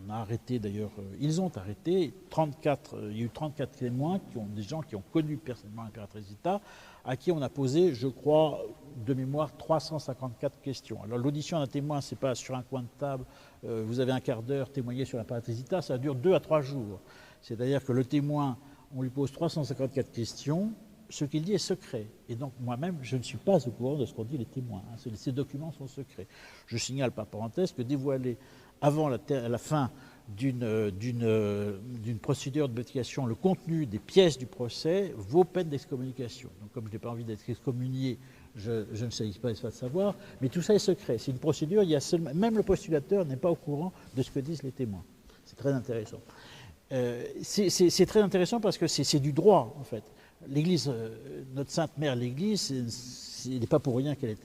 arrêté d'ailleurs, ils ont arrêté 34, il y a eu 34 témoins, des gens qui ont connu personnellement l'impératrice Zita, à qui on a posé, je crois, de mémoire, 354 questions. Alors l'audition d'un témoin, c'est pas sur un coin de table, vous avez un quart d'heure témoigné sur l'impératrice Zita, ça dure 2 à 3 jours. C'est-à-dire que le témoin, on lui pose 354 questions, ce qu'il dit est secret. Et donc moi-même, je ne suis pas au courant de ce qu'ont dit les témoins. Ces documents sont secrets. Je signale par parenthèse que dévoiler avant la fin d'une procédure de béatification le contenu des pièces du procès vaut peine d'excommunication. Donc comme je n'ai pas envie d'être excommunié, je ne sais pas de savoir, mais tout ça est secret. C'est une procédure, même le postulateur n'est pas au courant de ce que disent les témoins. C'est très intéressant. C'est très intéressant parce que c'est du droit, en fait. L'Église, notre Sainte Mère, l'Église, il n'est pas pour rien qu'elle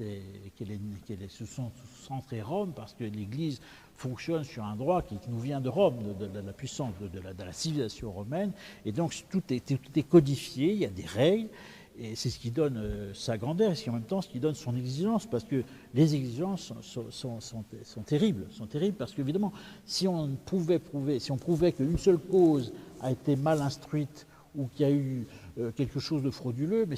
se sont centrée Rome, parce que l'Église fonctionne sur un droit qui nous vient de Rome, de la puissance de la civilisation romaine, et donc tout est codifié, il y a des règles, et c'est ce qui donne sa grandeur, et en même temps ce qui donne son exigence, parce que les exigences sont terribles, parce qu'évidemment, si on prouvait qu'une seule cause a été mal instruite, ou qu'il y a eu quelque chose de frauduleux, mais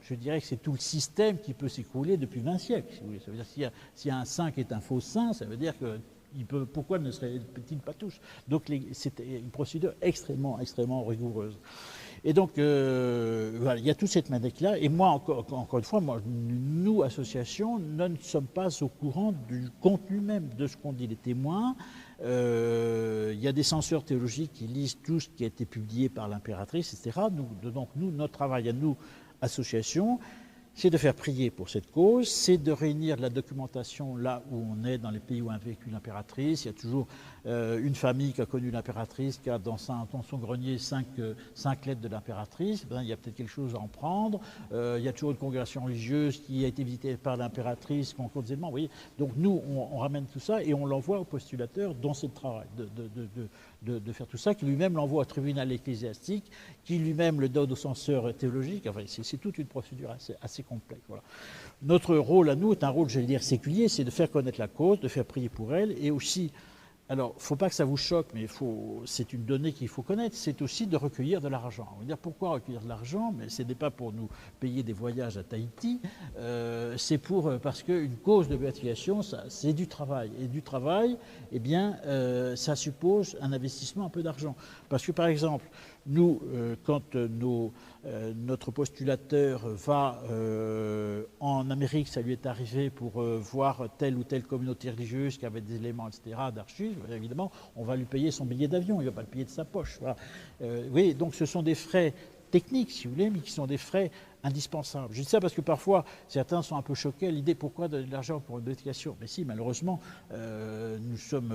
je dirais que c'est tout le système qui peut s'écrouler depuis 20 siècles. Si vous voulez. Ça veut dire si un saint qui est un faux saint, ça veut dire que pourquoi ne serait-il pas tous? Donc c'est une procédure extrêmement rigoureuse. Et donc, voilà, il y a toute cette manette-là. Et moi, encore une fois, nous, associations, nous ne sommes pas au courant du contenu même de ce qu'ont dit les témoins. Il y a des censeurs théologiques qui lisent tout ce qui a été publié par l'impératrice, etc. Donc, notre travail à nous, associations, c'est de faire prier pour cette cause, c'est de réunir de la documentation là où on est, dans les pays où a vécu l'impératrice. Il y a toujours une famille qui a connu l'impératrice, qui a dans son grenier 5 lettres de l'impératrice. Il y a peut-être quelque chose à en prendre. Il y a toujours une congrégation religieuse qui a été visitée par l'impératrice, qu'on compte également. Vous voyez. Donc nous, on ramène tout ça et on l'envoie au postulateur dans ce travail de faire tout ça, qui lui-même l'envoie au tribunal ecclésiastique, qui lui-même le donne au censeur théologique. Enfin, c'est toute une procédure assez complexe. Voilà. Notre rôle à nous est un rôle, je vais dire, séculier, c'est de faire connaître la cause, de faire prier pour elle, et aussi, alors, il ne faut pas que ça vous choque, mais c'est une donnée qu'il faut connaître, c'est aussi de recueillir de l'argent. On va dire, pourquoi recueillir de l'argent? Mais ce n'est pas pour nous payer des voyages à Tahiti, c'est parce qu'une cause de béatification, c'est du travail. Et du travail, eh bien, ça suppose un investissement, un peu d'argent. Parce que, par exemple, nous, quand notre postulateur va en Amérique, ça lui est arrivé pour voir telle ou telle communauté religieuse qui avait des éléments, etc., d'archives, évidemment, on va lui payer son billet d'avion, il ne va pas le payer de sa poche. Voilà. Oui, donc ce sont des frais techniques, si vous voulez, mais qui sont des frais indispensables. Je dis ça parce que parfois, certains sont un peu choqués à l'idée pourquoi donner de l'argent pour une béatification. Mais si, malheureusement, nous sommes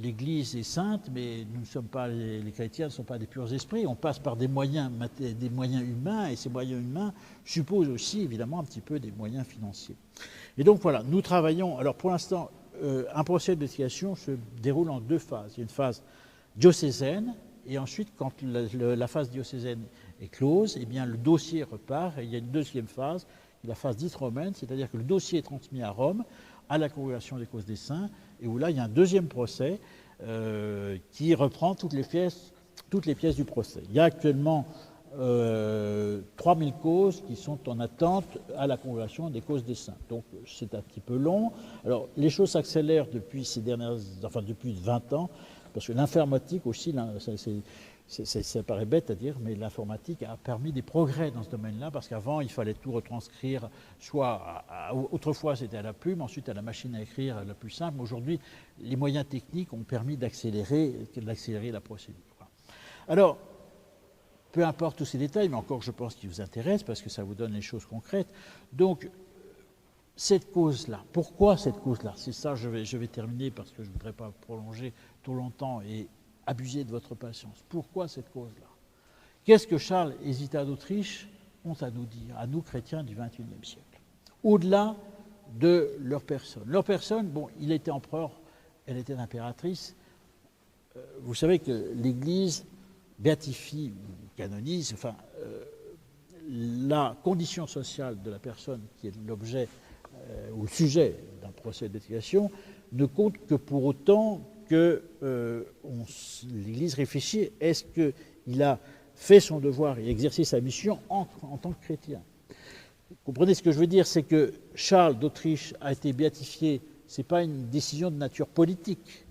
l'Église est sainte, mais nous ne sommes pas les chrétiens ne sont pas des purs esprits. On passe par des moyens humains, et ces moyens humains supposent aussi, évidemment, un petit peu des moyens financiers. Et donc voilà, nous travaillons. Alors pour l'instant, un procès de béatification se déroule en 2 phases. Il y a une phase diocésaine, et ensuite, quand la phase diocésaine est close, eh bien, le dossier repart, et il y a une deuxième phase, la phase dite romaine, c'est-à-dire que le dossier est transmis à Rome, à la Congrégation des causes des saints, et où là, il y a un deuxième procès qui reprend toutes les pièces du procès. Il y a actuellement 3000 causes qui sont en attente à la Congrégation des causes des saints. Donc c'est un petit peu long. Alors les choses s'accélèrent depuis 20 ans, parce que l'informatique aussi, ça paraît bête à dire, mais l'informatique a permis des progrès dans ce domaine-là, parce qu'avant, il fallait tout retranscrire, autrefois c'était à la plume, ensuite à la machine à écrire, la plus simple. Aujourd'hui, les moyens techniques ont permis d'accélérer la procédure. Alors, peu importe tous ces détails, mais encore je pense qu'ils vous intéressent, parce que ça vous donne les choses concrètes. Donc, cette cause-là, pourquoi cette cause-là? C'est ça, je vais terminer, parce que je ne voudrais pas prolonger trop longtemps et abuser de votre patience. Pourquoi cette cause-là? Qu'est-ce que Charles et Zita d'Autriche ont à nous dire, à nous chrétiens du XXIe siècle? Au-delà de leur personne. Leur personne, bon, il était empereur, elle était impératrice. Vous savez que l'Église béatifie ou canonise, enfin, la condition sociale de la personne qui est l'objet ou le sujet d'un procès de béatification ne compte que pour autant que l'Église réfléchit, est-ce qu'il a fait son devoir et exercé sa mission en tant que chrétien. Vous comprenez ce que je veux dire, c'est que Charles d'Autriche a été béatifié, ce n'est pas une décision de nature politique,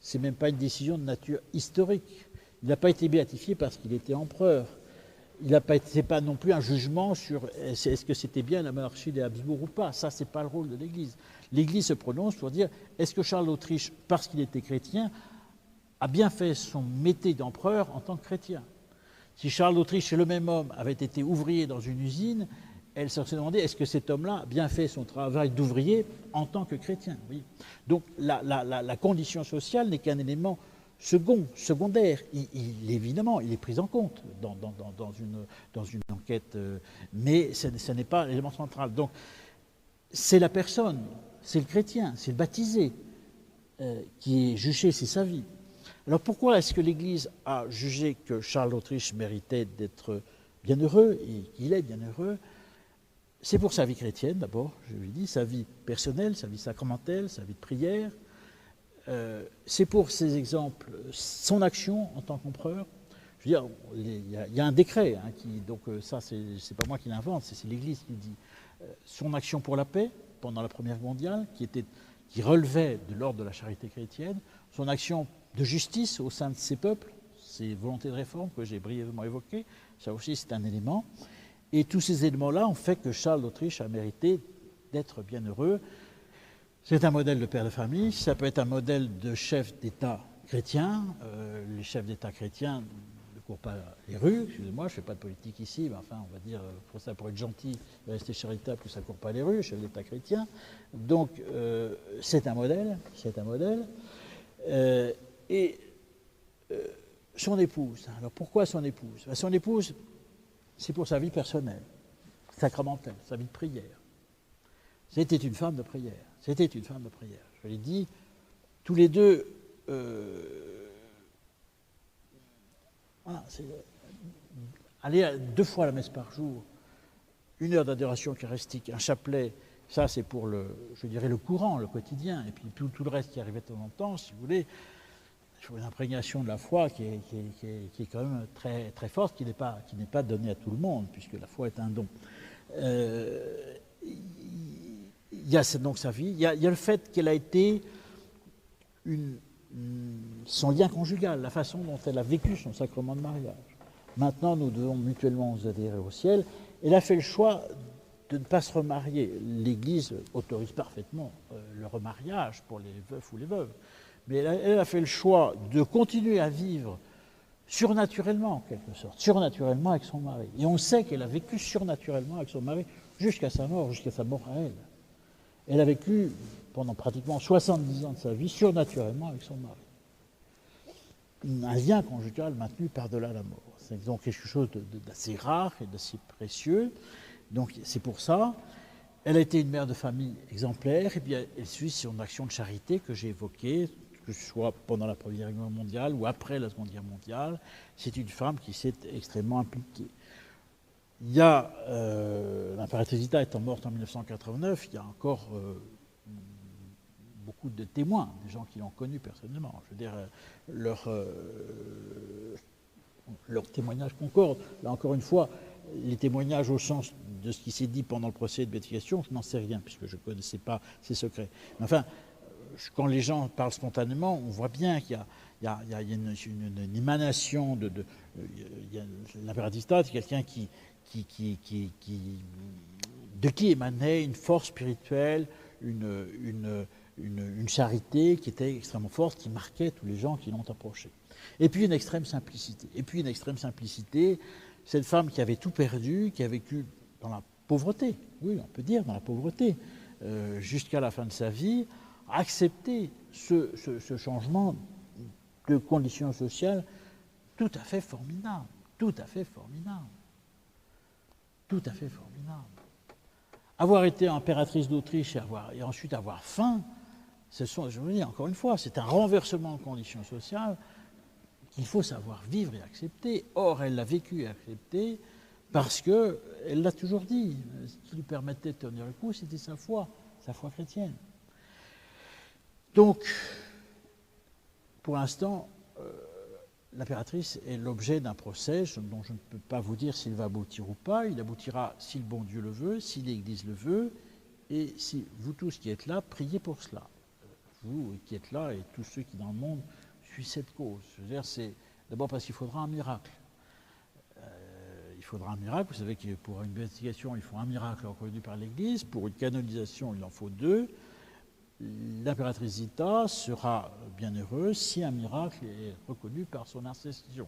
ce n'est même pas une décision de nature historique. Il n'a pas été béatifié parce qu'il était empereur. Ce n'est pas non plus un jugement sur est-ce que c'était bien la monarchie des Habsbourg ou pas. Ça, ce n'est pas le rôle de l'Église. L'Église se prononce pour dire est-ce que Charles d'Autriche, parce qu'il était chrétien, a bien fait son métier d'empereur en tant que chrétien. Si Charles d'Autriche, le même homme, avait été ouvrier dans une usine, elle se serait demandé est-ce que cet homme-là a bien fait son travail d'ouvrier en tant que chrétien. Oui. Donc la condition sociale n'est qu'un élément secondaire. Évidemment, il est pris en compte dans une enquête, mais ce n'est pas l'élément central. Donc c'est la personne, c'est le chrétien, c'est le baptisé qui est jugé, c'est sa vie. Alors pourquoi est-ce que l'Église a jugé que Charles d'Autriche méritait d'être bienheureux et qu'il est bienheureux? C'est pour sa vie chrétienne d'abord, je lui dis, sa vie personnelle, sa vie sacramentelle, sa vie de prière. C'est pour ces exemples, son action en tant qu'empereur. Je veux dire, il y a un décret, hein, donc ça c'est pas moi qui l'invente, c'est l'Église qui le dit. Son action pour la paix pendant la Première Guerre mondiale, qui relevait de l'ordre de la charité chrétienne, son action de justice au sein de ces peuples, ces volontés de réforme que j'ai brièvement évoquées, ça aussi c'est un élément. Et tous ces éléments-là ont fait que Charles d'Autriche a mérité d'être bienheureux. C'est un modèle de père de famille, ça peut être un modèle de chef d'État chrétien. Les chefs d'État chrétiens ne courent pas les rues, excusez-moi, je ne fais pas de politique ici, mais enfin, on va dire, pour être gentil et rester charitable, que ça ne court pas les rues, chef d'État chrétien. Donc, c'est un modèle, son épouse. Alors, pourquoi son épouse? Son épouse, c'est pour sa vie personnelle, sacramentelle, sa vie de prière. C'était une femme de prière. Je l'ai dit, tous les deux, aller 2 fois à la messe par jour, 1 heure d'adoration eucharistique, un chapelet, ça c'est pour le courant, le quotidien, et puis tout le reste qui arrivait de temps en temps, si vous voulez, il faut une imprégnation de la foi qui est quand même très, très forte, qui n'est pas donnée à tout le monde, puisque la foi est un don. Il y a donc sa vie, il y a le fait qu'elle a été son lien conjugal, la façon dont elle a vécu son sacrement de mariage. Maintenant, nous devons mutuellement nous adhérer au ciel. Elle a fait le choix de ne pas se remarier. L'Église autorise parfaitement le remariage pour les veufs ou les veuves. Mais elle a fait le choix de continuer à vivre surnaturellement, en quelque sorte, surnaturellement avec son mari. Et on sait qu'elle a vécu surnaturellement avec son mari jusqu'à sa mort à elle. Elle a vécu pendant pratiquement 70 ans de sa vie surnaturellement avec son mari. Un lien conjugal maintenu par-delà la mort. C'est donc quelque chose d'assez rare et d'assez précieux. Donc c'est pour ça. Elle a été une mère de famille exemplaire, et bien elle suit son action de charité que j'ai évoquée, que ce soit pendant la Première Guerre mondiale ou après la Seconde Guerre mondiale. C'est une femme qui s'est extrêmement impliquée. Il y a, l'impératrice Zita étant morte en 1989, il y a encore beaucoup de témoins, des gens qui l'ont connue personnellement. Je veux dire, leur témoignage concorde. Là, encore une fois, les témoignages au sens de ce qui s'est dit pendant le procès de béatification, je n'en sais rien, puisque je ne connaissais pas ces secrets. Mais enfin, quand les gens parlent spontanément, on voit bien qu'il y a une émanation de l'impératrice Zita, c'est quelqu'un de qui émanait une force spirituelle, une charité qui était extrêmement forte, qui marquait tous les gens qui l'ont approchée. Et puis une extrême simplicité. Cette femme qui avait tout perdu, qui a vécu dans la pauvreté, oui, on peut dire dans la pauvreté, jusqu'à la fin de sa vie, a accepté ce changement de conditions sociales tout à fait formidable. Avoir été impératrice d'Autriche et ensuite avoir faim, Je vous dis encore une fois, c'est un renversement de conditions sociales qu'il faut savoir vivre et accepter. Or, elle l'a vécu et accepté parce qu'elle l'a toujours dit. Ce qui lui permettait de tenir le coup, c'était sa foi chrétienne. Donc, pour l'instant, l'impératrice est l'objet d'un procès dont je ne peux pas vous dire s'il va aboutir ou pas. Il aboutira si le bon Dieu le veut, si l'Église le veut, et si vous tous qui êtes là, priez pour cela. Vous qui êtes là et tous ceux qui dans le monde suivent cette cause. Je veux dire, c'est d'abord parce qu'il faudra un miracle. Il faudra un miracle. Vous savez que pour une béatification, il faut un miracle reconnu par l'Église. Pour une canonisation, il en faut 2. L'impératrice Zita sera bienheureuse si un miracle est reconnu par son intercession.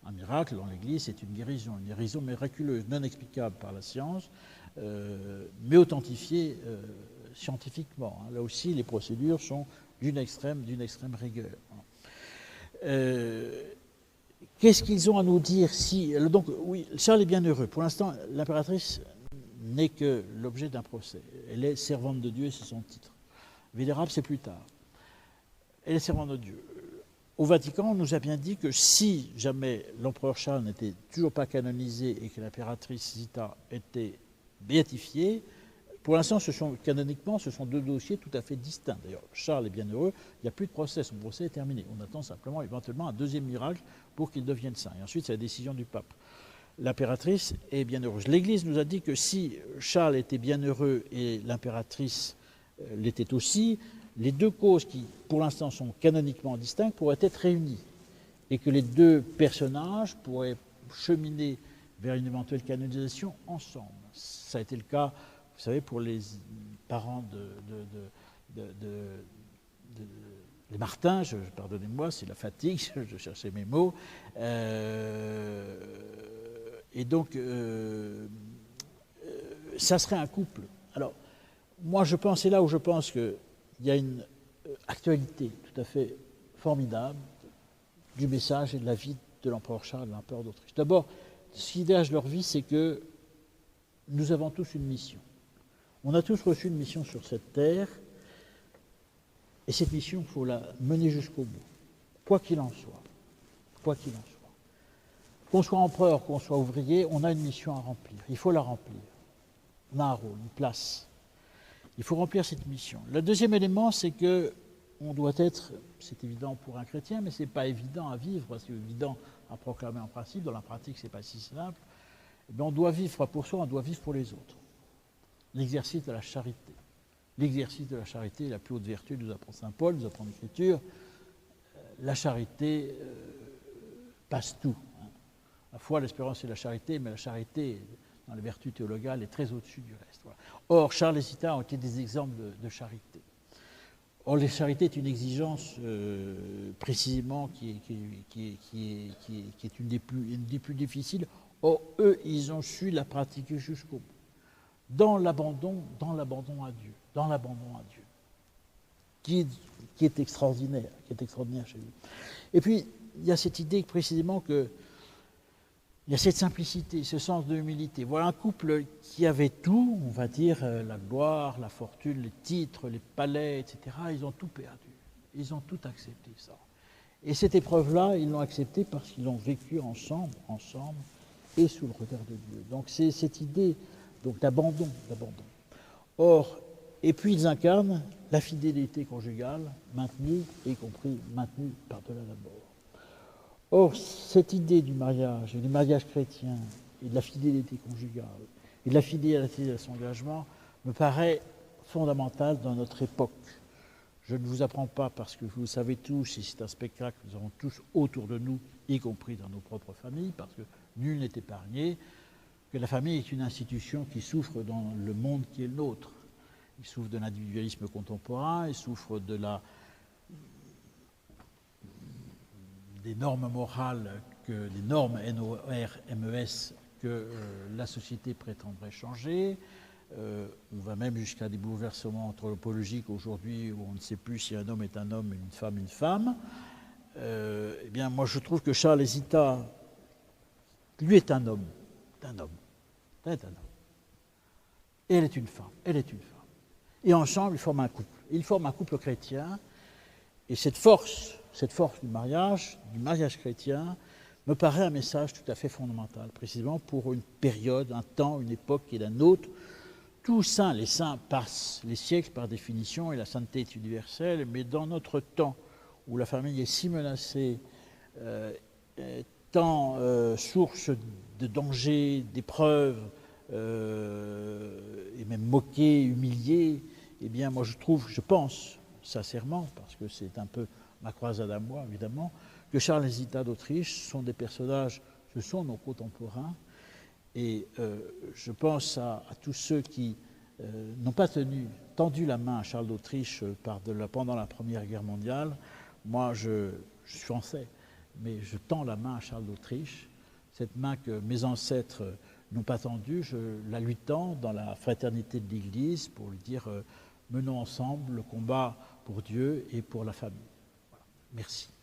Un miracle dans l'Église, c'est une guérison miraculeuse, non explicable par la science, mais authentifiée scientifiquement. Là aussi, les procédures sont d'une extrême rigueur. Qu'est-ce qu'ils ont à nous dire donc, oui, Charles est bienheureux. Pour l'instant, l'impératrice n'est que l'objet d'un procès. Elle est servante de Dieu, c'est son titre. Vénérable, c'est plus tard. Elle est servante de Dieu. Au Vatican, on nous a bien dit que si jamais l'empereur Charles n'était toujours pas canonisé et que l'impératrice Zita était béatifiée, pour l'instant, canoniquement, ce sont 2 dossiers tout à fait distincts. D'ailleurs, Charles est bienheureux, il n'y a plus de procès, son procès est terminé. On attend simplement, éventuellement, un 2e miracle pour qu'il devienne saint. Et ensuite, c'est la décision du pape. L'impératrice est bienheureuse. L'Église nous a dit que si Charles était bienheureux et l'impératrice l'était aussi, les 2 causes qui, pour l'instant, sont canoniquement distinctes pourraient être réunies et que les 2 personnages pourraient cheminer vers une éventuelle canonisation ensemble. Ça a été le cas, vous savez, pour les parents les Martins, pardonnez-moi, c'est la fatigue, je cherchais mes mots. Et donc, ça serait un couple. Alors, moi, c'est là où je pense qu'il y a une actualité tout à fait formidable du message et de la vie de l'empereur Charles et de l'empereur d'Autriche. D'abord, ce qui dégage leur vie, c'est que nous avons tous une mission. On a tous reçu une mission sur cette terre, et cette mission, il faut la mener jusqu'au bout, quoi qu'il en soit. Quoi qu'il en soit. Qu'on soit empereur, qu'on soit ouvrier, on a une mission à remplir. Il faut la remplir. On a un rôle, une place. Il faut remplir cette mission. Le 2e élément, c'est que on doit être, c'est évident pour un chrétien, mais ce n'est pas évident à vivre, c'est évident à proclamer en principe, dans la pratique, ce n'est pas si simple. Mais on doit vivre pour soi, on doit vivre pour les autres. L'exercice de la charité. L'exercice de la charité est la plus haute vertu, nous apprend saint Paul, nous apprend l'Écriture. La charité passe tout. La foi, l'espérance et la charité, mais la charité, dans les vertus théologales, est très au-dessus du reste. Voilà. Or, Charles et Zita ont été des exemples de charité. Or, la charité est une exigence précisément qui est une des plus difficiles. Or, eux, ils ont su la pratiquer jusqu'au bout. Dans l'abandon à Dieu. Dans l'abandon à Dieu. Qui est extraordinaire chez lui. Et puis, il y a cette idée précisément que il y a cette simplicité, ce sens de l'humilité. Voilà un couple qui avait tout, on va dire, la gloire, la fortune, les titres, les palais, etc. Ils ont tout perdu. Ils ont tout accepté, ça. Et cette épreuve-là, ils l'ont acceptée parce qu'ils l'ont vécu ensemble, et sous le regard de Dieu. Donc c'est cette idée d'abandon. Or, et puis ils incarnent la fidélité conjugale, maintenue, y compris maintenue par-delà la mort. Or, cette idée du mariage chrétien, et de la fidélité conjugale, et de la fidélité à son engagement, me paraît fondamentale dans notre époque. Je ne vous apprends pas, parce que vous le savez tous, et c'est un spectacle que nous avons tous autour de nous, y compris dans nos propres familles, parce que nul n'est épargné, que la famille est une institution qui souffre dans le monde qui est le nôtre. Il souffre de l'individualisme contemporain, il souffre des normes morales, des normes NOR-MES que la société prétendrait changer. On va même jusqu'à des bouleversements anthropologiques aujourd'hui où on ne sait plus si un homme est un homme et une femme. Eh bien, moi, je trouve que Charles et Zita, lui est un homme. Et elle est une femme. Et ensemble, ils forment un couple. Ils forment un couple chrétien, et cette force du mariage chrétien, me paraît un message tout à fait fondamental, précisément pour une période, un temps, une époque qui est la nôtre. Tous saints, les saints passent les siècles par définition, et la sainteté est universelle, mais dans notre temps, où la famille est si menacée, tant source de dangers, d'épreuves, et même moquée, humiliée, eh bien moi je pense sincèrement, parce que c'est un peu ma croisade à moi évidemment, que Charles et Zita d'Autriche sont des personnages, ce sont nos contemporains, et je pense à tous ceux qui n'ont pas tendu la main à Charles d'Autriche pendant la Première Guerre mondiale. Moi je suis français, mais je tends la main à Charles d'Autriche, cette main que mes ancêtres n'ont pas tendue, je la lui tends dans la fraternité de l'Église pour lui dire menons ensemble le combat pour Dieu et pour la famille. Voilà. Merci.